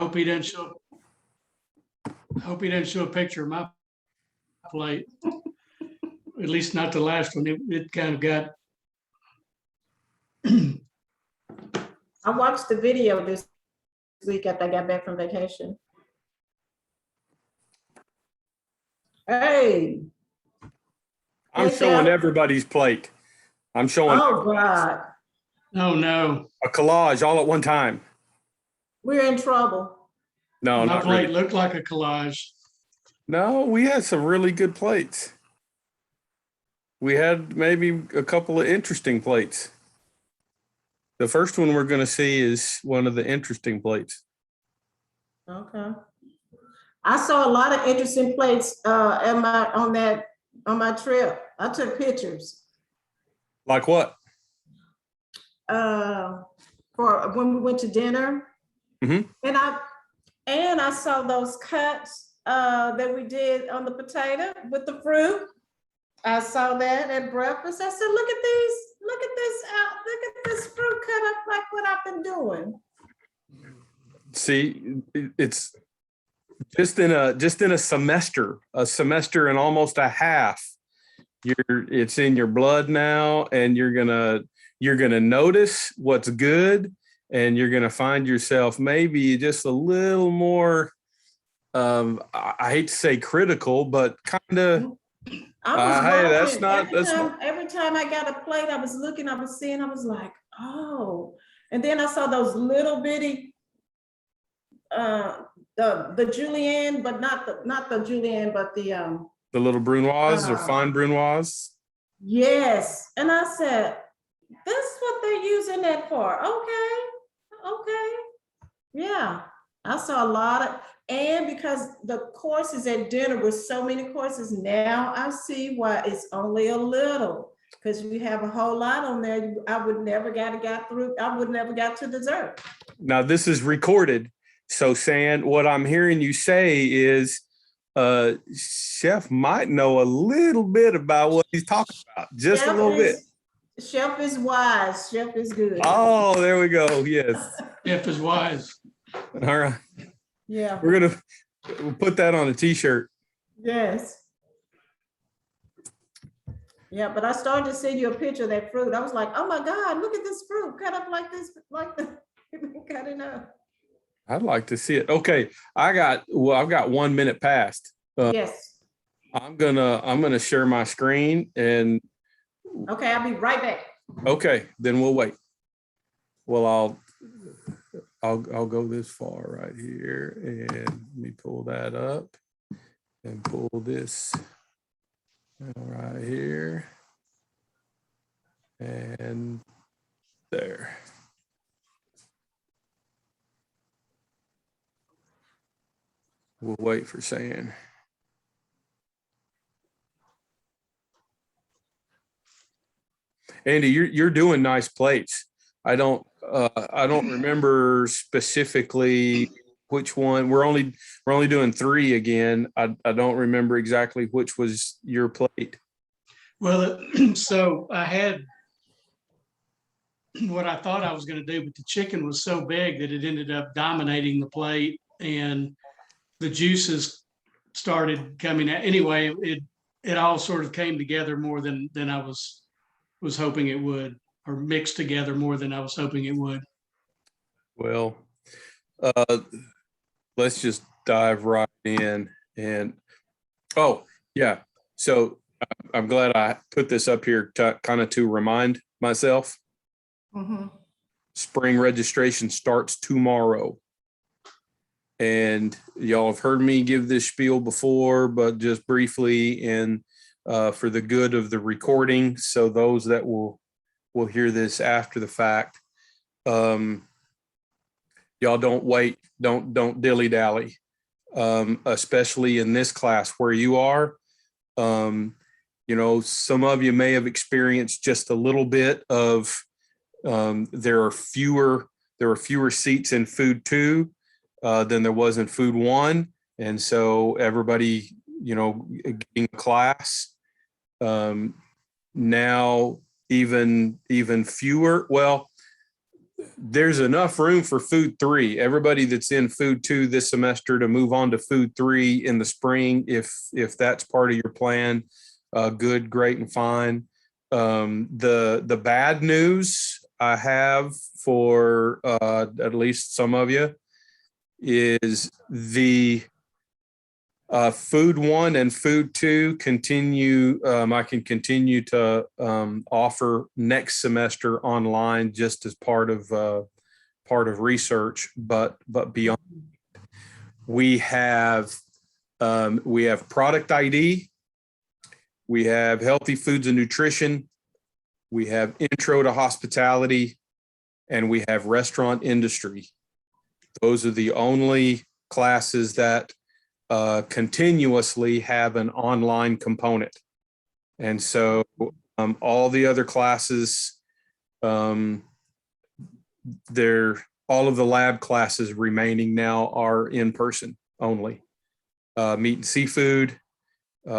hope he didn't show. Hope he didn't show a picture of my plate. At least not the last one. It kind of got. I watched the video this week after I got back from vacation. Hey. I'm Hey, showing Sal. everybody's plate. I'm showing Oh, God. Oh no, a collage all at one time. We're in trouble. No, my not plate really. looked like a collage. No, we had some really good plates. We had maybe a couple of interesting plates. The first one we're going to see is one of the interesting plates. Okay. I saw a lot of interesting plates on my trip. I took pictures Like what? for when we went to dinner. Mhm. And I saw those cuts that we did on the potato with the fruit. I saw that at breakfast. I said, look at these, look at this fruit cut up like what I've been doing. See, it's just in a semester and almost a half. It's in your blood now, and you're gonna notice what's good, and you're gonna find yourself maybe just a little more. I hate to say critical, but kind of. Hey, that's not. Every time I got a plate, I was looking, I was seeing, I was like, oh. And then I saw those little bitty, the julienne, but not the julienne, but the little brunoise or fine brunoise. yes. And I said, this is what they're using that for. Okay. Yeah. I saw a lot of, and because the courses at dinner were so many courses, now I see why it's only a little, because we have a whole lot on there. I would never got to dessert. Now this is recorded. So San, what I'm hearing you say is Chef might know a little bit about what he's talking about. Just a little bit. Chef is wise. Chef is good. Oh, there we go. Yes. Chef is wise. All right. Yeah. We'll put that on a t-shirt. Yes. Yeah, but I started to send you a picture of that fruit. I was like, oh my God, look at this fruit cut up like this, like the cutting up. I'd like to see it. Okay. I've got 1 minute past. Yes. I'm gonna share my screen and. Okay, I'll be right back. Okay, then we'll wait. Well, I'll go this far right here, and let me pull that up and pull this right here and there. We'll wait for San. Andy, you're doing nice plates. I don't remember specifically which one. We're only doing 3 again. I don't remember exactly which was your plate. Well, so I had what I thought I was going to do, but the chicken was so big that it ended up dominating the plate, and the juices started coming out. Anyway, it all sort of came together more than I was hoping it would, or mixed together more than I was hoping it would. Well, let's just dive right in. And oh yeah, so I'm glad I put this up here to remind myself. Mm-hmm. Spring registration starts tomorrow, and y'all have heard me give this spiel before, but just briefly, and for the good of the recording, so those that will hear this after the fact, y'all don't wait, don't dilly dally, especially in this class where you are. Some of you may have experienced just a little bit of there are fewer seats in food 2 than there was in food 1, and so everybody getting class. Now even fewer. Well, there's enough room for food 3. Everybody that's in food 2 this semester to move on to food 3 in the spring, if that's part of your plan, good, great, and fine. The bad news I have for at least some of you is the food 1 and food 2 continue. I can continue to offer next semester online just as part of research, but beyond, we have product ID, we have healthy foods and nutrition, we have intro to hospitality, and we have restaurant industry. Those are the only classes that continuously have an online component. And so all the other classes, all of the lab classes remaining now are in person only. Meat and seafood,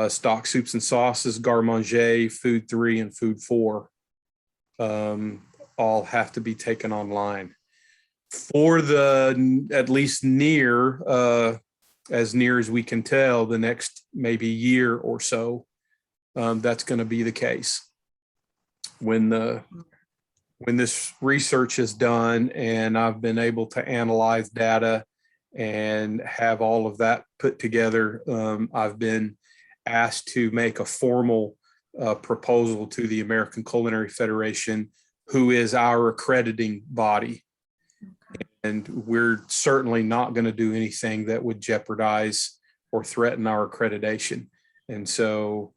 stock soups and sauces, garde-manger, food 3 and food 4, all have to be taken online. For the at least as near as we can tell, the next maybe year or so, that's going to be the case. When this research is done and I've been able to analyze data and have all of that put together, I've been asked to make a formal proposal to the American Culinary Federation, who is our accrediting body. And we're certainly not going to do anything that would jeopardize or threaten our accreditation. And so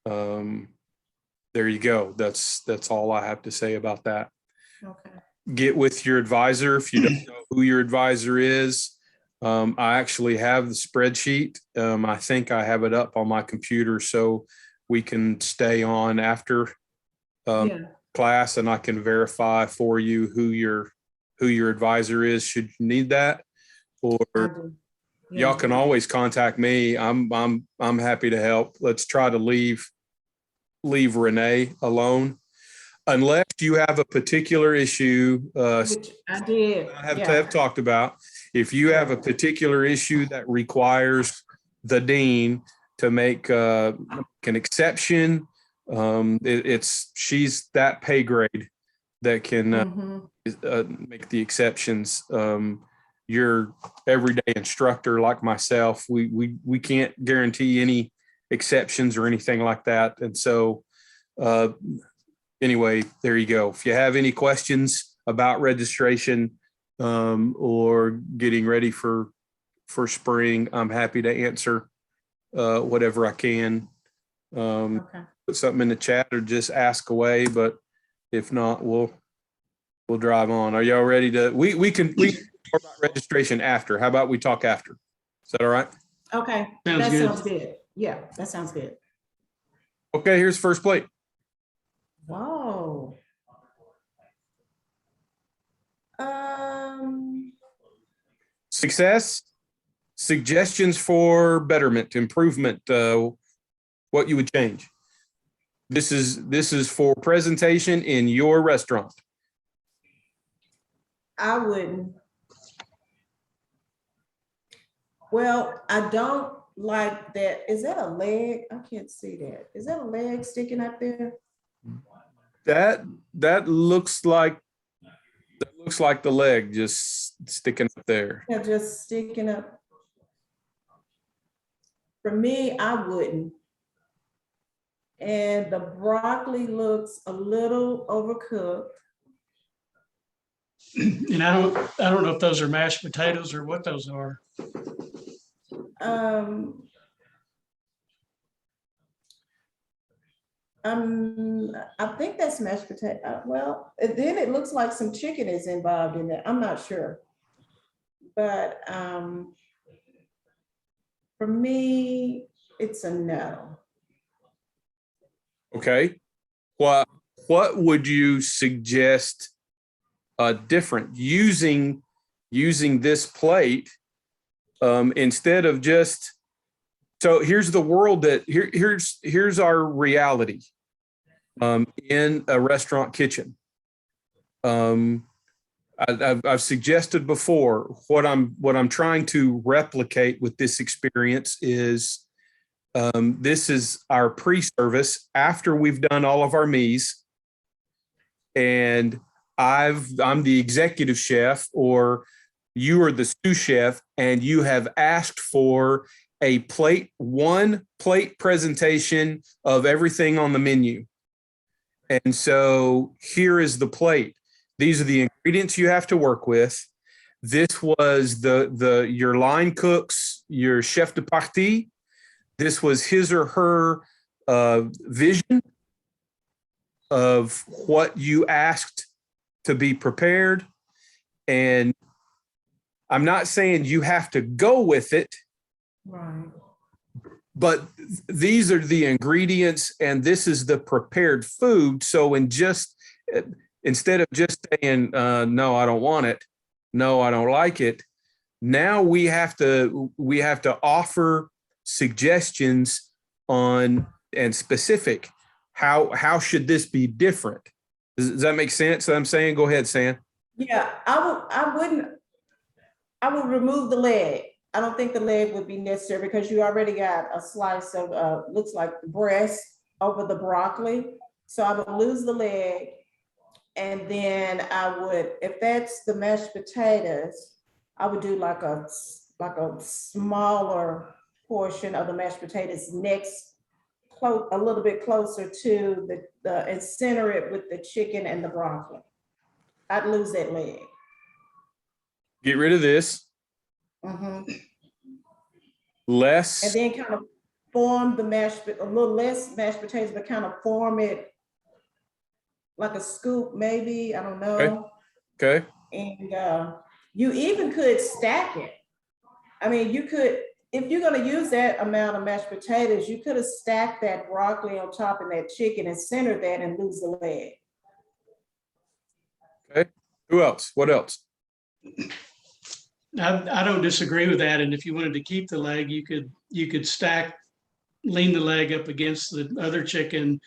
there you go. That's all I have to say about that. Okay. Get with your advisor if you don't know who your advisor is. I actually have the spreadsheet. I think I have it up on my computer so we can stay on after class, and I can verify for you who your advisor is should you need that. Or y'all can always contact me. I'm happy to help. Let's try to leave Renee alone, unless you have a particular issue. Which I did. I have talked about. If you have a particular issue that requires the dean to make an exception, she's that pay grade that can make the exceptions. Your everyday instructor like myself, we can't guarantee any exceptions or anything like that. And so anyway, there you go. If you have any questions about registration or getting ready for spring, I'm happy to answer whatever I can. Put something in the chat or just ask away, but if not, we'll drive on. Are y'all ready to, we can talk about registration after. How about we talk after? Is that all right? Okay, sounds good. Yeah, that sounds good. Okay, here's first plate. Whoa. Success, suggestions for betterment, improvement, what you would change. This is for presentation in your restaurant. I wouldn't. Well, I don't like that. Is that a leg? I can't see that. Is that a leg sticking up there? That looks like the leg just sticking up there. Yeah, just sticking up. For me, I wouldn't. And the broccoli looks a little overcooked. And I don't know if those are mashed potatoes or what those are. I think that's mashed potato. Well, then it looks like some chicken is involved in that. I'm not sure. But for me, it's a no. Okay. What would you suggest different using this plate instead of just, so here's the world that here's our reality in a restaurant kitchen. I've suggested before, what I'm trying to replicate with this experience is this is our pre-service after we've done all of our meals, and I'm the executive chef, or you are the sous chef, and you have asked for one plate presentation of everything on the menu. And so here is the plate. These are the ingredients you have to work with. This was your line cooks, your chef de partie. This was his or her vision of what you asked to be prepared. And I'm not saying you have to go with it, Right. but these are the ingredients and this is the prepared food. So instead of just saying, no, I don't want it, no, I don't like it, now we have to offer suggestions on and specific how should this be different. Does that make sense? I'm saying, go ahead, Sam. Yeah, I would remove the leg. I don't think the leg would be necessary because you already got a slice of, looks like breast over the broccoli. So I would lose the leg. And then I would, if that's the mashed potatoes, I would do like a smaller portion of the mashed potatoes next, a little bit closer to and center it with the chicken and the broccoli. I'd lose that leg. Get rid of this. Mhm. And Less. then kind of form the a little less mashed potatoes, but kind of form it like a scoop, maybe, I don't know. Okay. And you even could stack it. I mean, you could, if you're gonna use that amount of mashed potatoes, you could have stacked that broccoli on top of that chicken and center that and lose the leg. Okay. Who else? What else? I don't disagree with that. And if you wanted to keep the leg, you could lean the leg up against the other chicken,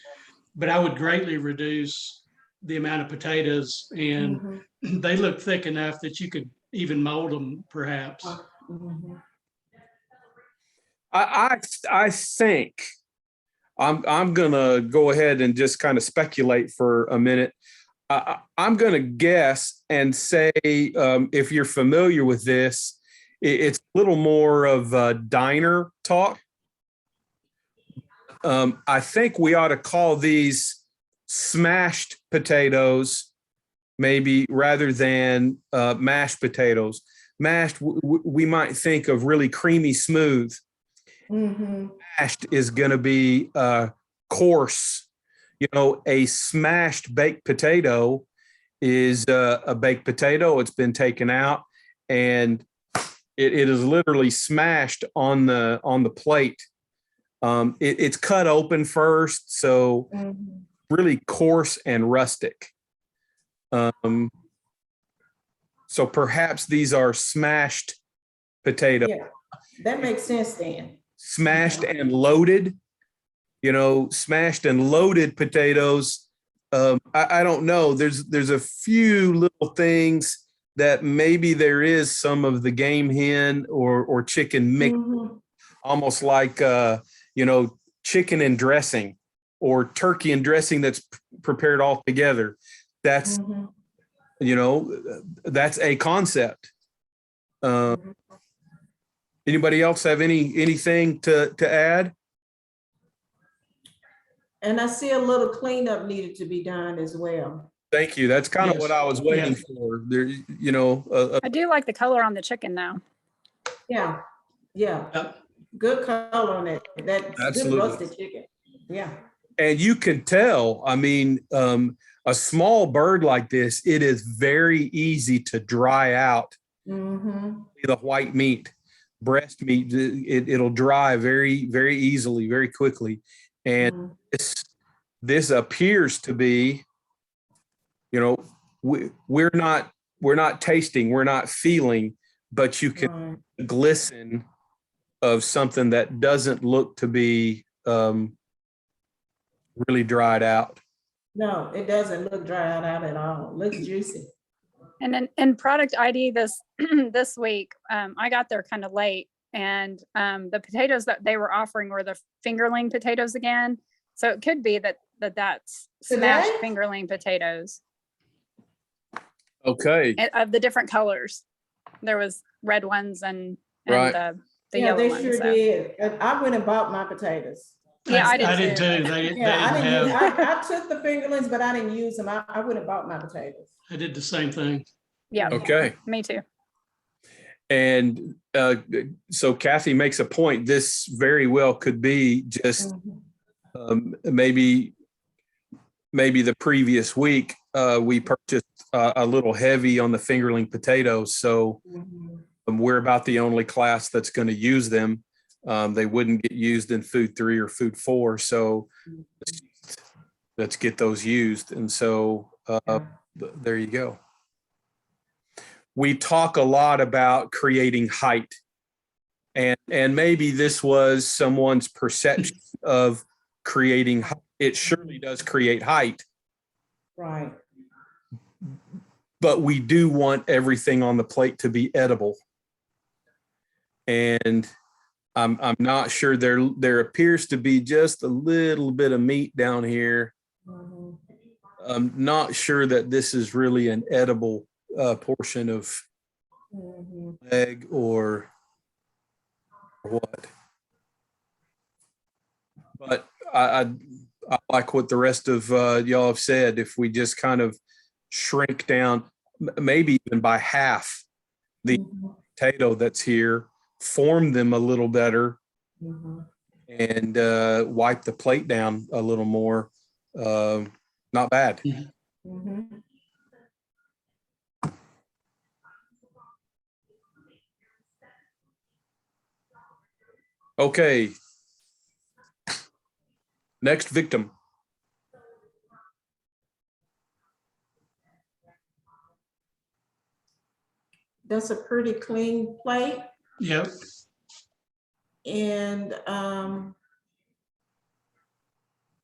but I would greatly reduce the amount of potatoes, and Mhm. they look thick enough that you could even mold them perhaps. Mhm. I think I'm gonna go ahead and just kind of speculate for a minute. I'm gonna guess and say, if you're familiar with this, it's a little more of a diner talk. I think we ought to call these smashed potatoes, maybe, rather than mashed potatoes. Mashed, we might think of really creamy smooth. Mhm. Mashed is going to be coarse. You know, a smashed baked potato is a baked potato. It's been taken out and it is literally smashed on the plate. It's cut open first, so Mhm. really coarse and rustic. So perhaps these are smashed potato, Yeah, that makes sense then. smashed and loaded. You know, smashed and loaded potatoes. I don't know. There's a few little things that maybe there is some of the game hen or chicken mix, Mhm. almost like chicken and dressing or turkey and dressing that's prepared all together. That's Mhm. that's a concept. Mhm. Anybody else have anything to add? And I see a little cleanup needed to be done as well. Thank you. That's kind of Yes. what I was waiting Yes. for. There, I do like the color on the chicken though. Yeah, yeah, Yep. good color on it. That's good Absolutely. roasted chicken. Yeah. and you can tell. I mean, a small bird like this, it is very easy to dry out Mm-hmm. the white meat, breast meat. It'll dry very, very easily, very quickly. And Mm-hmm. this appears to be, we're not tasting, we're not feeling, but you can Right. glisten of something that doesn't look to be really dried out. No, it doesn't look dried out at all. It looks juicy. And then in product ID this this week, I got there kind of late, and the potatoes that they were offering were the fingerling potatoes again. So it could be that's smashed Today? fingerling potatoes Okay, of the different colors. There was red ones and Right. the Yeah, yellow they ones. sure so. did. And I went and bought my potatoes. Yeah, I I did did too. They Yeah, I didn't didn't use, have, I took the fingerlings, but I didn't use them. I went and bought my potatoes. I did the same thing. Yeah, okay. me too. And so Kathy makes a point. This very well could be just Mhm. maybe the previous week we purchased a little heavy on the fingerling potatoes. So Mhm. we're about the only class that's going to use them. They wouldn't get used in food 3 or food 4. So let's get those used. And so Yeah. there you go. We talk a lot about creating height, and maybe this was someone's perception of creating height. It surely does create height, Right. but we do want everything on the plate to be edible. And I'm not sure there appears to be just a little bit of meat down here. Mhm. I'm not sure that this is really an edible portion of Mhm. leg or what. But I like what the rest of y'all have said. If we just kind of shrink down, maybe even by half the Mhm. potato that's here, form them a little better, Mhm. and wipe the plate down a little more. Not bad. Mhm. Okay. Next victim. That's a pretty clean plate. Yep. And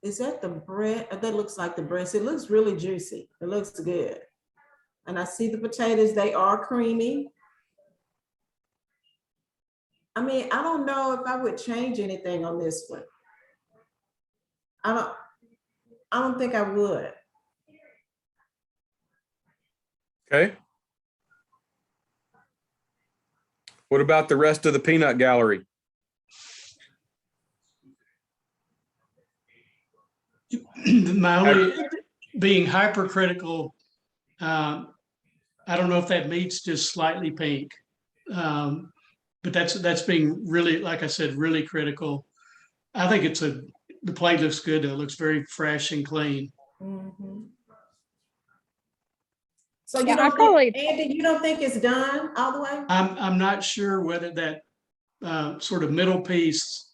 is that the bread? That looks like the breast. It looks really juicy. It looks good. And I see the potatoes, they are creamy. I mean, I don't know if I would change anything on this one. I don't think I would. Okay. What about the rest of the peanut gallery? My only, being hypercritical, I don't know if that meets just slightly pink. But that's being really, like I said, really critical. I think the plate looks good. It looks very fresh and clean. Mhm. So you Yeah, I don't probably- think, Andy, you don't think it's done all the way? I'm not sure whether that sort of middle piece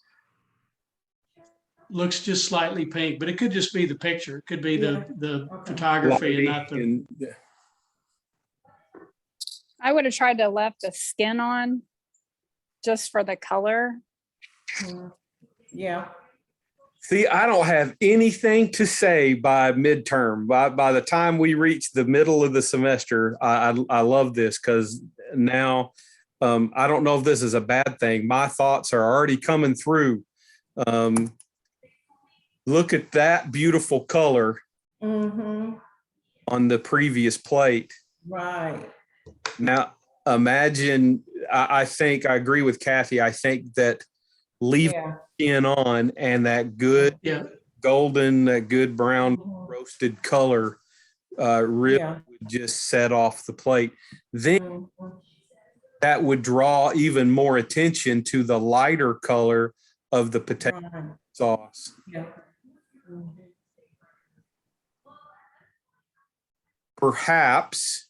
looks just slightly pink, but it could just be the picture. It could be Yeah. the Okay. photography and not the. And I would have tried to left the skin on just for the color. Mhm. Yeah. see, I don't have anything to say by midterm. By the time we reach the middle of the semester, I love this because now I don't know if this is a bad thing. My thoughts are already coming through. Look at that beautiful color Mhm. on the previous plate. Right. Now, imagine, I think I agree with Kathy. I think that leave Yeah. skin on and that good Yeah, golden, that good brown Mhm. roasted color really Yeah. would just set off the plate. Then Mhm. that would draw even more attention to the lighter color of the potato Right. sauce. Yeah. Mhm. Perhaps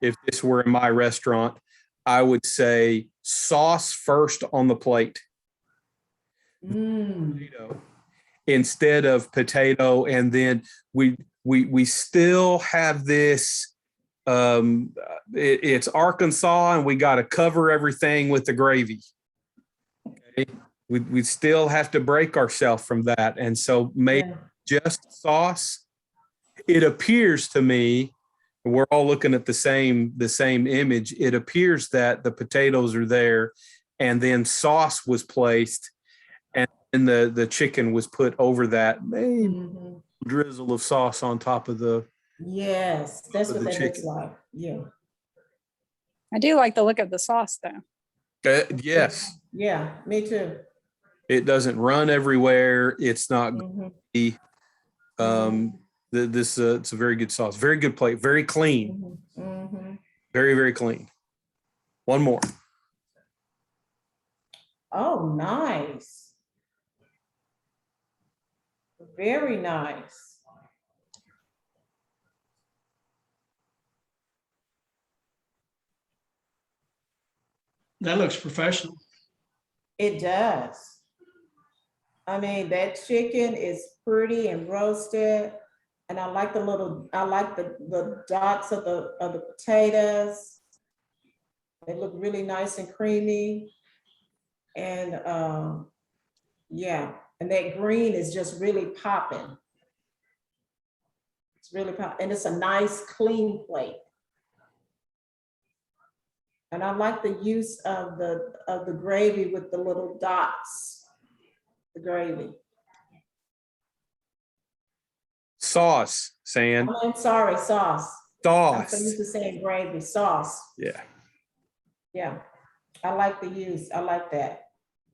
if this were in my restaurant, I would say sauce first on the plate. Mm. Potato instead of potato, and then we still have this it's Arkansas and we got to cover everything with the gravy. Okay? We still have to break ourselves from that, and so maybe Yeah. just sauce. It appears to me we're all looking at the same image. It appears that the potatoes are there, and then sauce was placed, and then the chicken was put over that. Maybe Mhm. drizzle of sauce on top of the Yes, that's Of what the that looks chicken. like. Yeah. I do like the look of the sauce though. yes. Yeah, me too. It doesn't run everywhere. It's not Mhm. um this it's a very good sauce. Very good plate. Very clean. Mhm. Mhm. Very, very clean. One more. Oh, nice. Very nice. That looks professional. It does. I mean, that chicken is pretty and roasted. And I like I like the dots of the potatoes. They look really nice and creamy. And yeah, and that green is just really popping. It's really pop, and it's a nice clean plate. And I like the use of the gravy with the little dots. The gravy. Sauce, Sand. Oh, I'm sorry, sauce. I'm so Sauce. used to saying gravy, sauce. Yeah. Yeah, I like the use. I like that.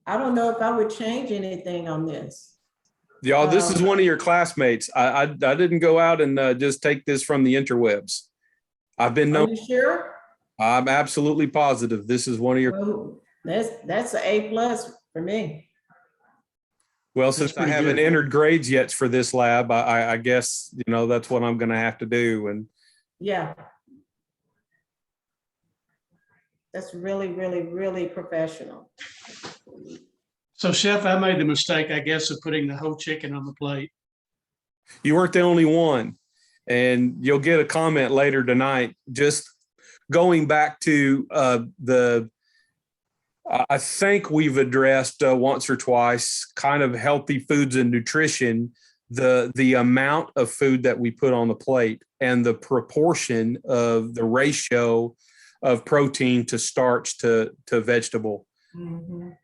I don't know if I would change anything on this. Y'all, this is one of your classmates. I didn't go out and just take this from the interwebs. I've been Are known. you sure? I'm absolutely positive this is one of your. Well, that's an A+ for me. Well, That's since I pretty haven't good. entered grades yet for this lab, I guess that's what I'm going to have to do. And Yeah. That's really, really, really professional. So Chef, I made the mistake, I guess, of putting the whole chicken on the plate. you weren't the only one, and you'll get a comment later tonight. Just going back to I think we've addressed once or twice kind of healthy foods and nutrition, the amount of food that we put on the plate and the proportion of the ratio of protein to starch to vegetable. Mhm.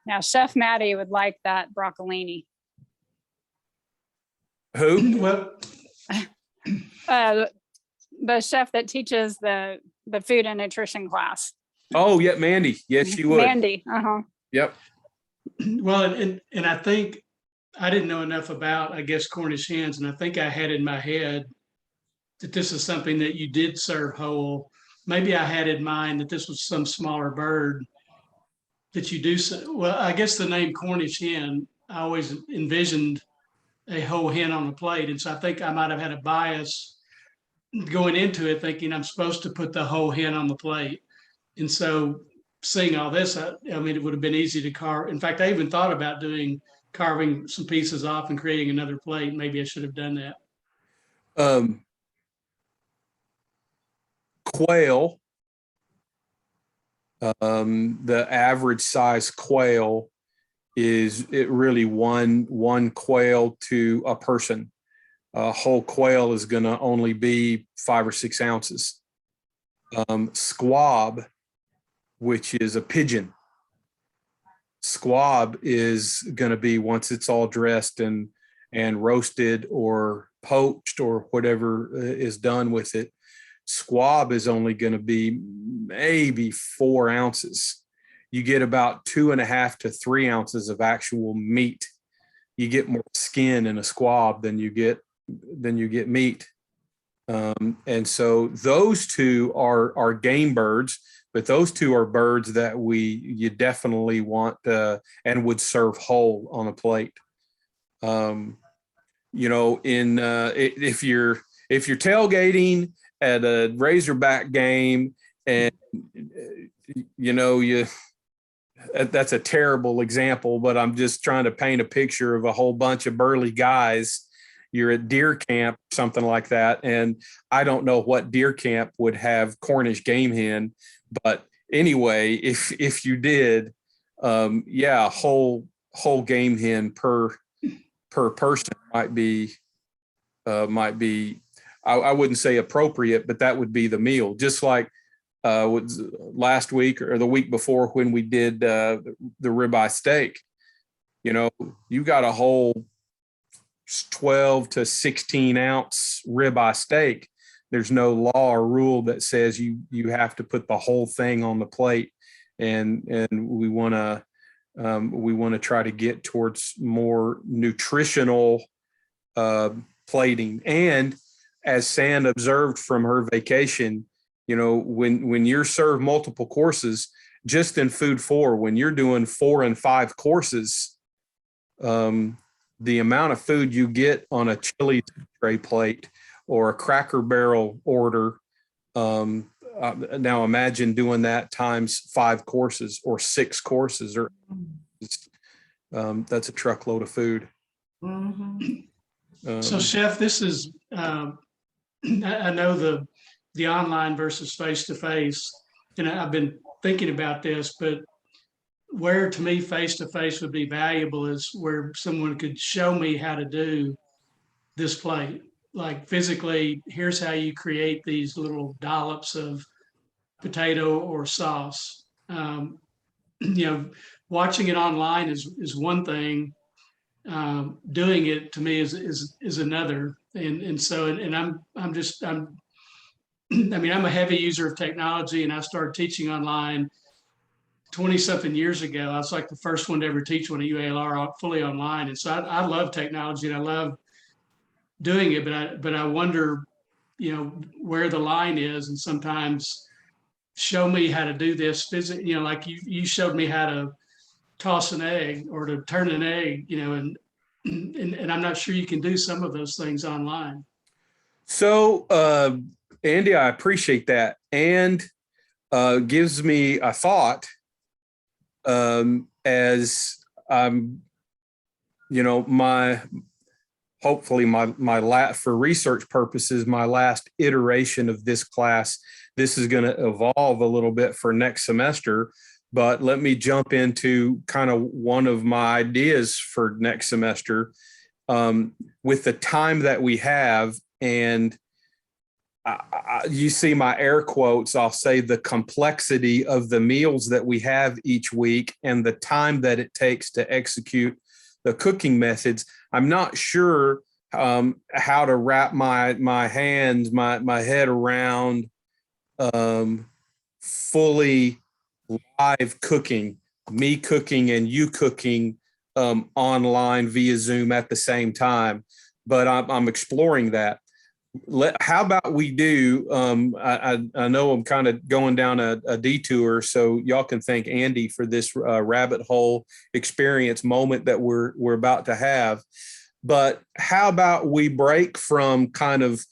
Now, Chef Maddie would like that broccolini. Who? Well, The chef that teaches the food and nutrition class. Oh, yeah, Mandy. Yes, she would. Mandy. Uh-huh. Yep. well, and I think I didn't know enough about, I guess, Cornish hens, and I think I had in my head that this is something that you did serve whole. Maybe I had in mind that this was some smaller bird that you do. Well, I guess the name Cornish hen, I always envisioned a whole hen on the plate. And so I think I might have had a bias going into it, thinking I'm supposed to put the whole hen on the plate. And so seeing all this, I mean, it would have been easy to carve. In fact, I even thought about carving some pieces off and creating another plate. Maybe I should have done that. Quail, the average size quail is it really one quail to a person. A whole quail is going to only be 5 or 6 ounces. Squab, which is a pigeon, squab is going to be, once it's all dressed and roasted or poached or whatever is done with it, squab is only going to be maybe 4 ounces. You get about 2.5 to 3 ounces of actual meat. You get more skin in a squab than you get meat. And so those two are game birds, but those two are birds that you definitely want and would serve whole on a plate. If you're tailgating at a Razorback game and that's a terrible example, but I'm just trying to paint a picture of a whole bunch of burly guys. You're at deer camp, something like that. And I don't know what deer camp would have Cornish game hen, but anyway, if you did, whole game hen per person might be I wouldn't say appropriate, but that would be the meal. Just like was last week or the week before when we did the ribeye steak. You know, you got a whole 12 to 16 ounce ribeye steak. There's no law or rule that says you have to put the whole thing on the plate, and we want to try to get towards more nutritional plating. And as Sand observed from her vacation, you know, when you're served multiple courses, just in Food 4, when you're doing 4 and 5 courses, the amount of food you get on a chili tray plate or a Cracker Barrel order, now imagine doing that times 5 courses or 6 courses, or that's a truckload of food. So Chef, this is, I know the online versus face-to-face, and I've been thinking about this, but where to me face-to-face would be valuable is where someone could show me how to do this plate. Like physically, here's how you create these little dollops of potato or sauce. You know, watching it online is one thing. Doing it to me is another. And so I'm I mean, I'm a heavy user of technology, and I started teaching online 20 something years ago. I was like the first one to ever teach one at UALR fully online. And so I love technology and I love doing it, but I wonder, you know, where the line is. And sometimes show me how to do this physically, you know, like you showed me how to toss an egg or to turn an egg, you know, and I'm not sure you can do some of those things online. So, Andy, I appreciate that, and gives me a thought as I'm, you know, hopefully for research purposes, my last iteration of this class. This is going to evolve a little bit for next semester, but let me jump into kind of one of my ideas for next semester with the time that we have. And you see my air quotes, I'll say the complexity of the meals that we have each week and the time that it takes to execute the cooking methods. I'm not sure how to wrap my head around fully live cooking, me cooking and you cooking online via Zoom at the same time. But I'm exploring that. How about we do, I know I'm kind of going down a detour, so y'all can thank Andy for this rabbit hole experience moment that we're about to have. But how about we break from kind of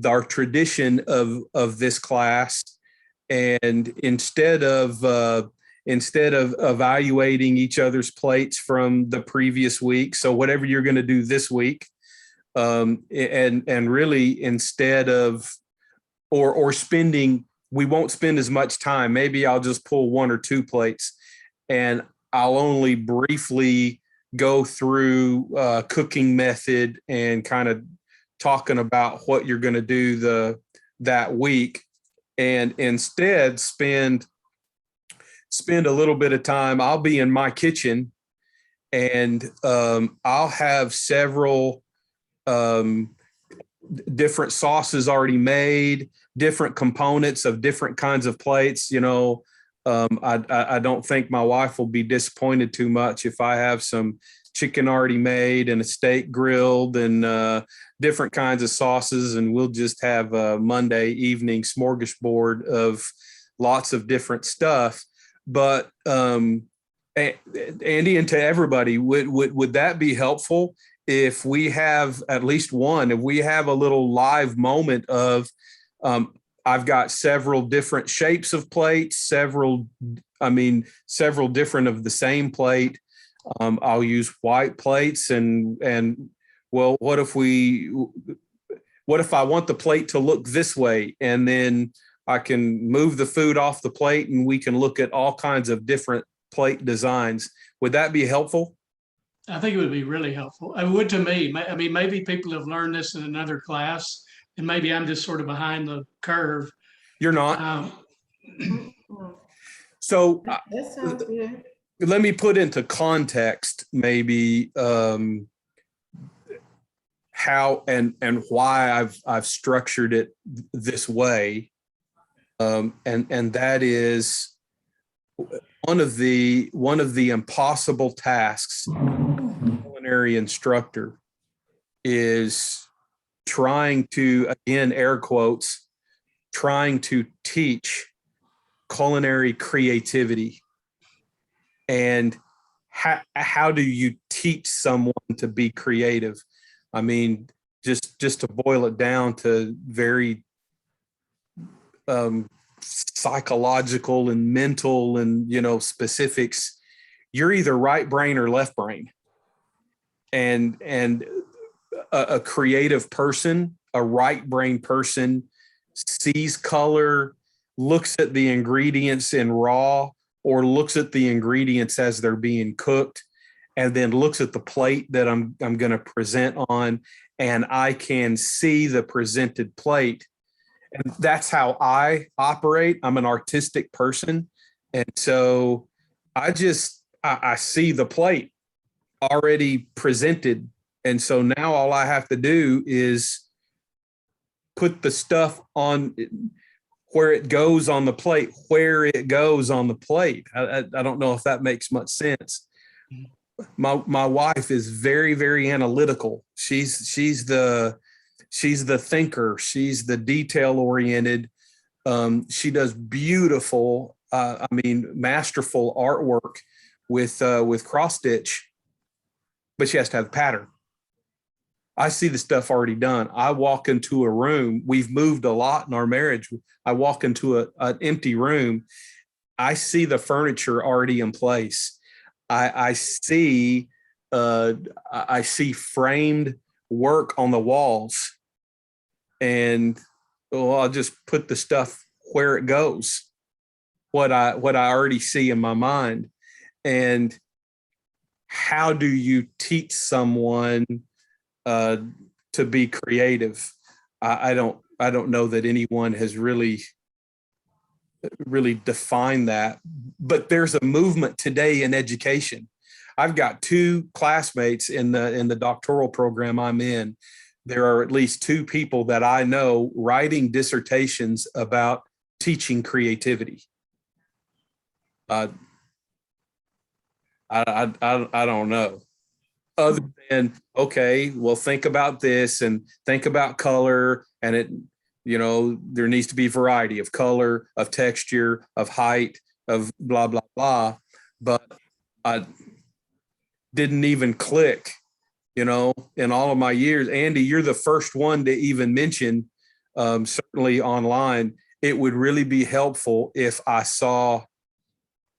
our tradition of this class, and instead of evaluating each other's plates from the previous week, so whatever you're going to do this week, and really instead of or spending, we won't spend as much time. Maybe I'll just pull 1 or 2 plates, and I'll only briefly go through cooking method and kind of talking about what you're going to do that week, and instead spend a little bit of time. I'll be in my kitchen, and I'll have several different sauces already made, different components of different kinds of plates. You know, I don't think my wife will be disappointed too much if I have some chicken already made and a steak grilled and different kinds of sauces, and we'll just have a Monday evening smorgasbord of lots of different stuff. But Andy, and to everybody, would that be helpful if we have at least one, if we have a little live moment of, I've got several different shapes of plates, several different of the same plate. I'll use white plates and well, what if I want the plate to look this way, and then I can move the food off the plate and we can look at all kinds of different plate designs. Would that be helpful? I think it would be really helpful. It would to me. I mean, maybe people have learned this in another class and maybe I'm just sort of behind the curve. You're not. Mm. So That sounds good. let me put into context maybe how and why I've structured it this way, and that is one of the impossible tasks of a culinary instructor is trying to, again, air quotes, trying to teach culinary creativity. And how do you teach someone to be creative? I mean, just to boil it down to very psychological and mental and, specifics, you're either right brain or left brain. And a creative person, a right brain person, sees color, looks at the ingredients in raw, or looks at the ingredients as they're being cooked, and then looks at the plate that I'm going to present on, and I can see the presented plate. And that's how I operate. I'm an artistic person. And so I see the plate already presented. And so now all I have to do is put the stuff on where it goes on the plate, where it goes on the plate. I don't know if that makes much sense. My wife is very, very analytical. She's the thinker. She's the detail oriented. She does beautiful, masterful artwork with cross stitch, but she has to have a pattern. I see the stuff already done. I walk into a room. We've moved a lot in our marriage. I walk into an empty room. I see the furniture already in place. I see framed work on the walls, and I'll just put the stuff where it goes, what I already see in my mind. And how do you teach someone to be creative? I don't know that anyone has really defined that, but there's a movement today in education. I've got 2 classmates in the doctoral program I'm in. There are at least 2 people that I know writing dissertations about teaching creativity. I don't know. Other than, okay, well, think about this and think about color, and it, there needs to be variety of color, of texture, of height, of blah, blah, blah. But I didn't even click, in all of my years. Andy, you're the first one to even mention, certainly online, it would really be helpful if I saw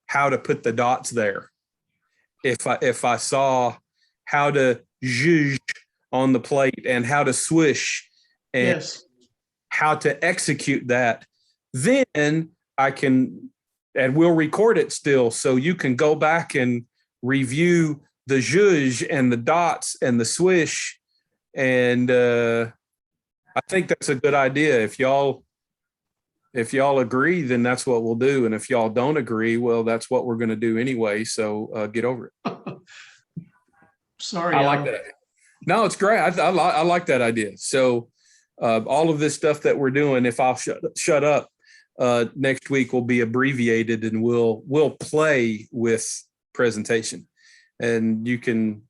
how to put the dots there. If I saw how to zhuzh on the plate and how to swish and Yes. how to execute that, then I can, and we'll record it still, so you can go back and review the zhuzh and the dots and the swish. And I think that's a good idea. If y'all agree, then that's what we'll do. And if y'all don't agree, well, that's what we're going to do anyway. So get over it. Sorry. I like that idea. No, it's great. I like that idea. So all of this stuff that we're doing, if I'll shut up, next week will be abbreviated, and we'll play with presentation, and you can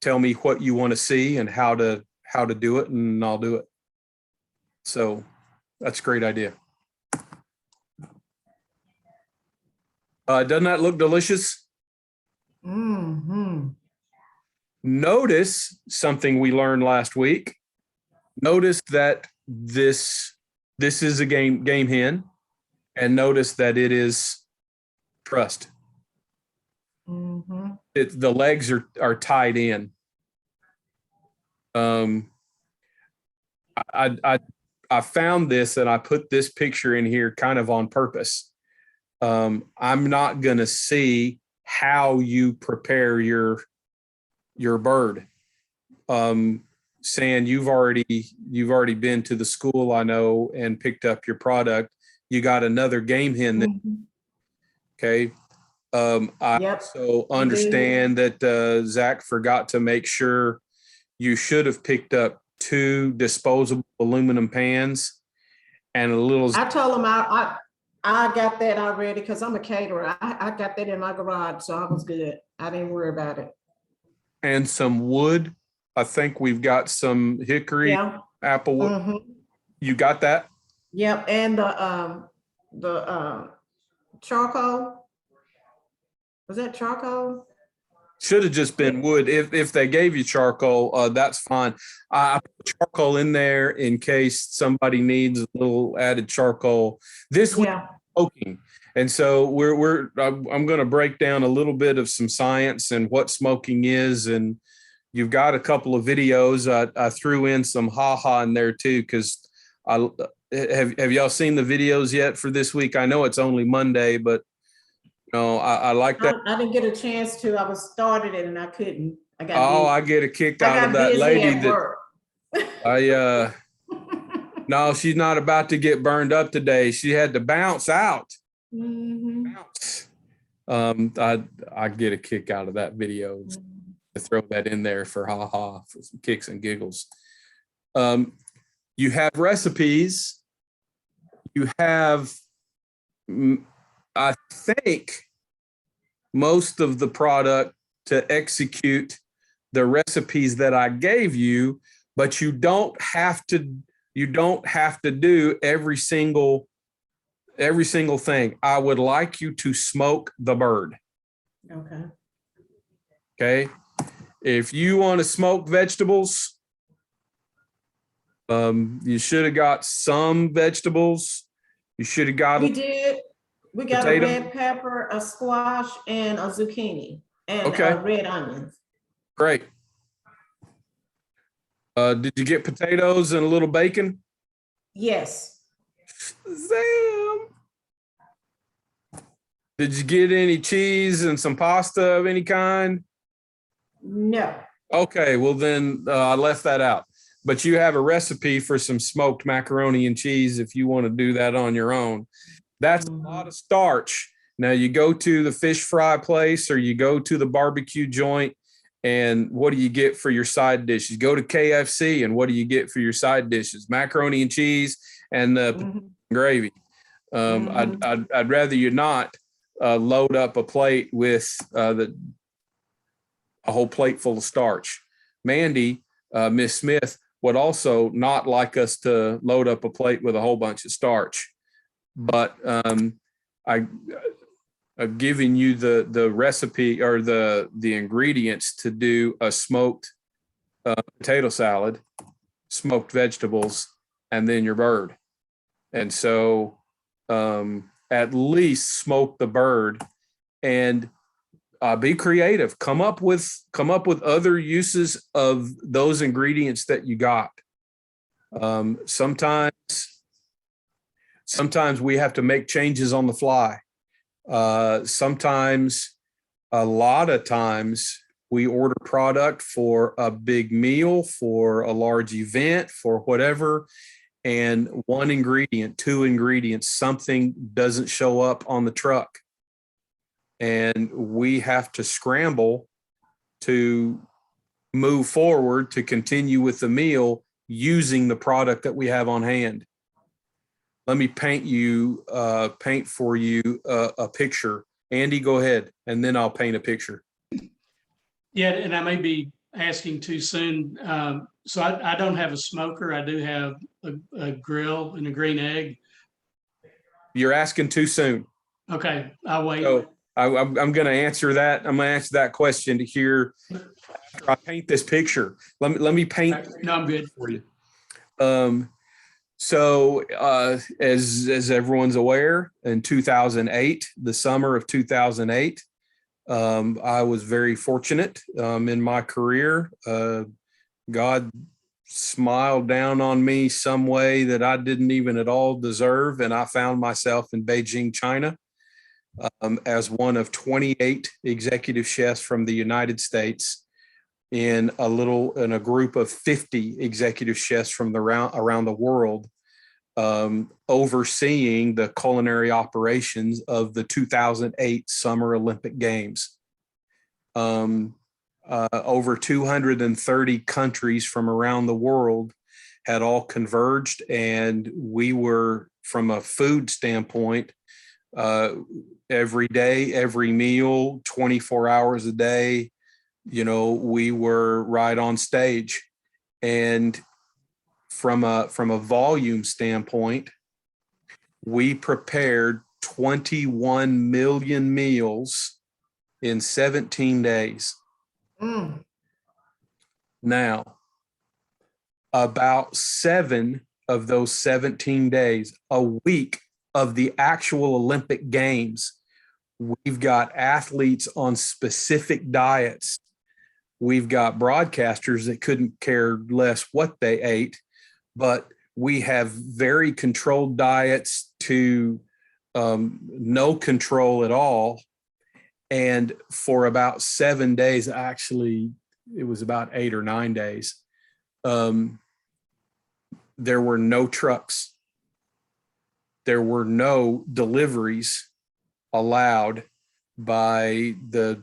tell me what you want to see and how to do it, and I'll do it. So that's a great idea. Doesn't that look delicious? Mm-hmm. Notice something we learned last week. Notice that this is a game hen, and notice that it is trussed. Mm-hmm. The legs are tied in. I found this, and I put this picture in here kind of on purpose. I'm not going to see how you prepare your bird. San, you've already been to the school, I know, and picked up your product. You got another game hen that Mhm. okay. I Yep. also I do. understand that Zach forgot to make sure you should have picked up 2 disposable aluminum pans and a little I told him I got that already because I'm a caterer. I got that in my garage, so I was good. I didn't worry about it. and some wood. I think we've got some hickory, Yeah. apple wood. Mhm. You got that? Yep, and the charcoal. Was that charcoal? Should have just been wood. If they gave you charcoal, that's fine. I put charcoal in there in case somebody needs a little added charcoal. This week Yeah. smoking, and so I'm going to break down a little bit of some science and what smoking is, and you've got a couple of videos. I threw in some haha in there too because I have y'all seen the videos yet for this week? I know it's only Monday, but no, I like that. I didn't get a chance to. I was started it and I couldn't. I got Oh, busy. I get a kick I out of got that busy lady at that work. no, she's not about to get burned up today. She had to bounce out. Mhm. Bounce. I get a kick out of that video to throw that in there for for some kicks and giggles. You have recipes. You have, I think, most of the product to execute the recipes that I gave you, but you don't have to do every single thing. I would like you to smoke the bird. Okay. Okay. If you want to smoke vegetables, you should have got some vegetables. You should have got We did. We got potato. a red pepper, a squash, and a zucchini, and Okay. red onions. Great. Did you get potatoes and a little bacon? Yes. Sam. Did you get any cheese and some pasta of any kind? No. Okay, well then I left that out. But you have a recipe for some smoked macaroni and cheese if you want to do that on your own. That's a lot of starch. Now you go to the fish fry place or you go to the barbecue joint, and what do you get for your side dishes? Go to KFC and what do you get for your side dishes? Macaroni and cheese and the Mhm. gravy. I'd rather you not load up a plate with a whole plate full of starch. Mandy, Miss Smith, would also not like us to load up a plate with a whole bunch of starch. But I've given you the recipe or the ingredients to do a smoked potato salad, smoked vegetables, and then your bird. And so at least smoke the bird and be creative. Come up with other uses of those ingredients that you got. Sometimes we have to make changes on the fly. Sometimes, a lot of times, we order product for a big meal, for a large event, for whatever, and one ingredient, 2 ingredients, something doesn't show up on the truck. And we have to scramble to move forward to continue with the meal using the product that we have on hand. Let me paint for you a picture. Andy, go ahead, and then I'll paint a picture. Yeah, and I may be asking too soon. So I don't have a smoker. I do have a grill and a green egg. You're asking too soon. Okay, I'll wait. So I'm going to answer that. I'm going to answer that question to hear after I paint this picture. Let me paint. No, I'm good. For you. So as everyone's aware, in 2008, the summer of 2008, I was very fortunate in my career. God smiled down on me some way that I didn't even at all deserve, and I found myself in Beijing, China, as one of 28 executive chefs from the United States in a group of 50 executive chefs from around the world, overseeing the culinary operations of the 2008 Summer Olympic Games. Over 230 countries from around the world had all converged, and we were, from a food standpoint, every day, every meal, 24 hours a day, we were right on stage. And from a volume standpoint, we prepared 21 million meals in 17 days. Now, about 7 of those 17 days, a week of the actual Olympic Games, we've got athletes on specific diets. We've got broadcasters that couldn't care less what they ate, but we have very controlled diets to no control at all. And for about 7 days, actually, it was about 8 or 9 days, there were no trucks. There were no deliveries allowed by the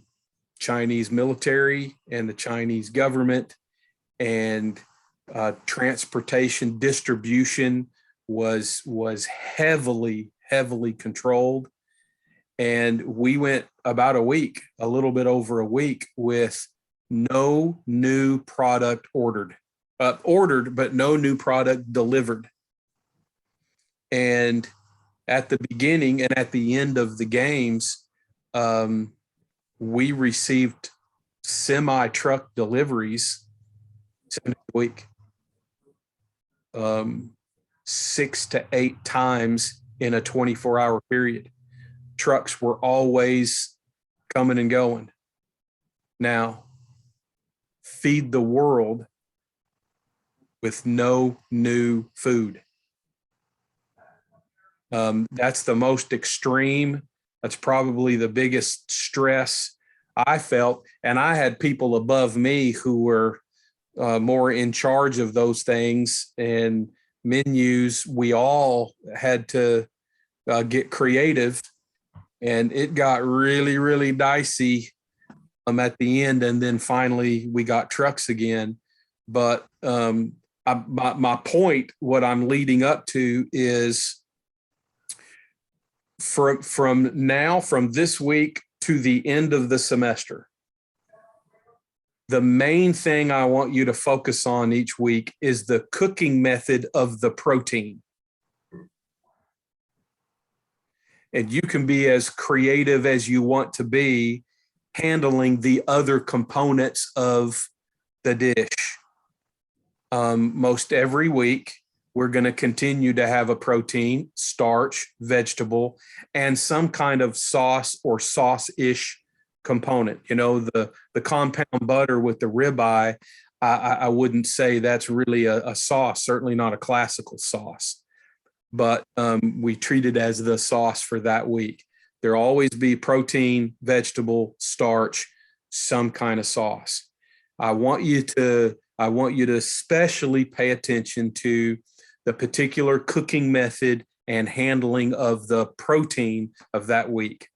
Chinese military and the Chinese government, and transportation distribution was heavily controlled. And we went about a little bit over a week, with no new product ordered, but no new product delivered. And at the beginning and at the end of the games, we received semi-truck deliveries 7 days a week, 6 to 8 times in a 24-hour period. Trucks were always coming and going. Now, feed the world with no new food. That's the most extreme. That's probably the biggest stress I felt. And I had people above me who were more in charge of those things and menus. We all had to get creative, and it got really dicey at the end. And then finally we got trucks again. But my point, what I'm leading up to, is from this week to the end of the semester, the main thing I want you to focus on each week is the cooking method of the protein. And you can be as creative as you want to be handling the other components of the dish. Most every week, we're going to continue to have a protein, starch, vegetable, and some kind of sauce or sauce-ish component. The compound butter with the ribeye, I wouldn't say that's really a sauce, certainly not a classical sauce, but we treat it as the sauce for that week. There'll always be protein, vegetable, starch, some kind of sauce. I want you to especially pay attention to the particular cooking method and handling of the protein of that week.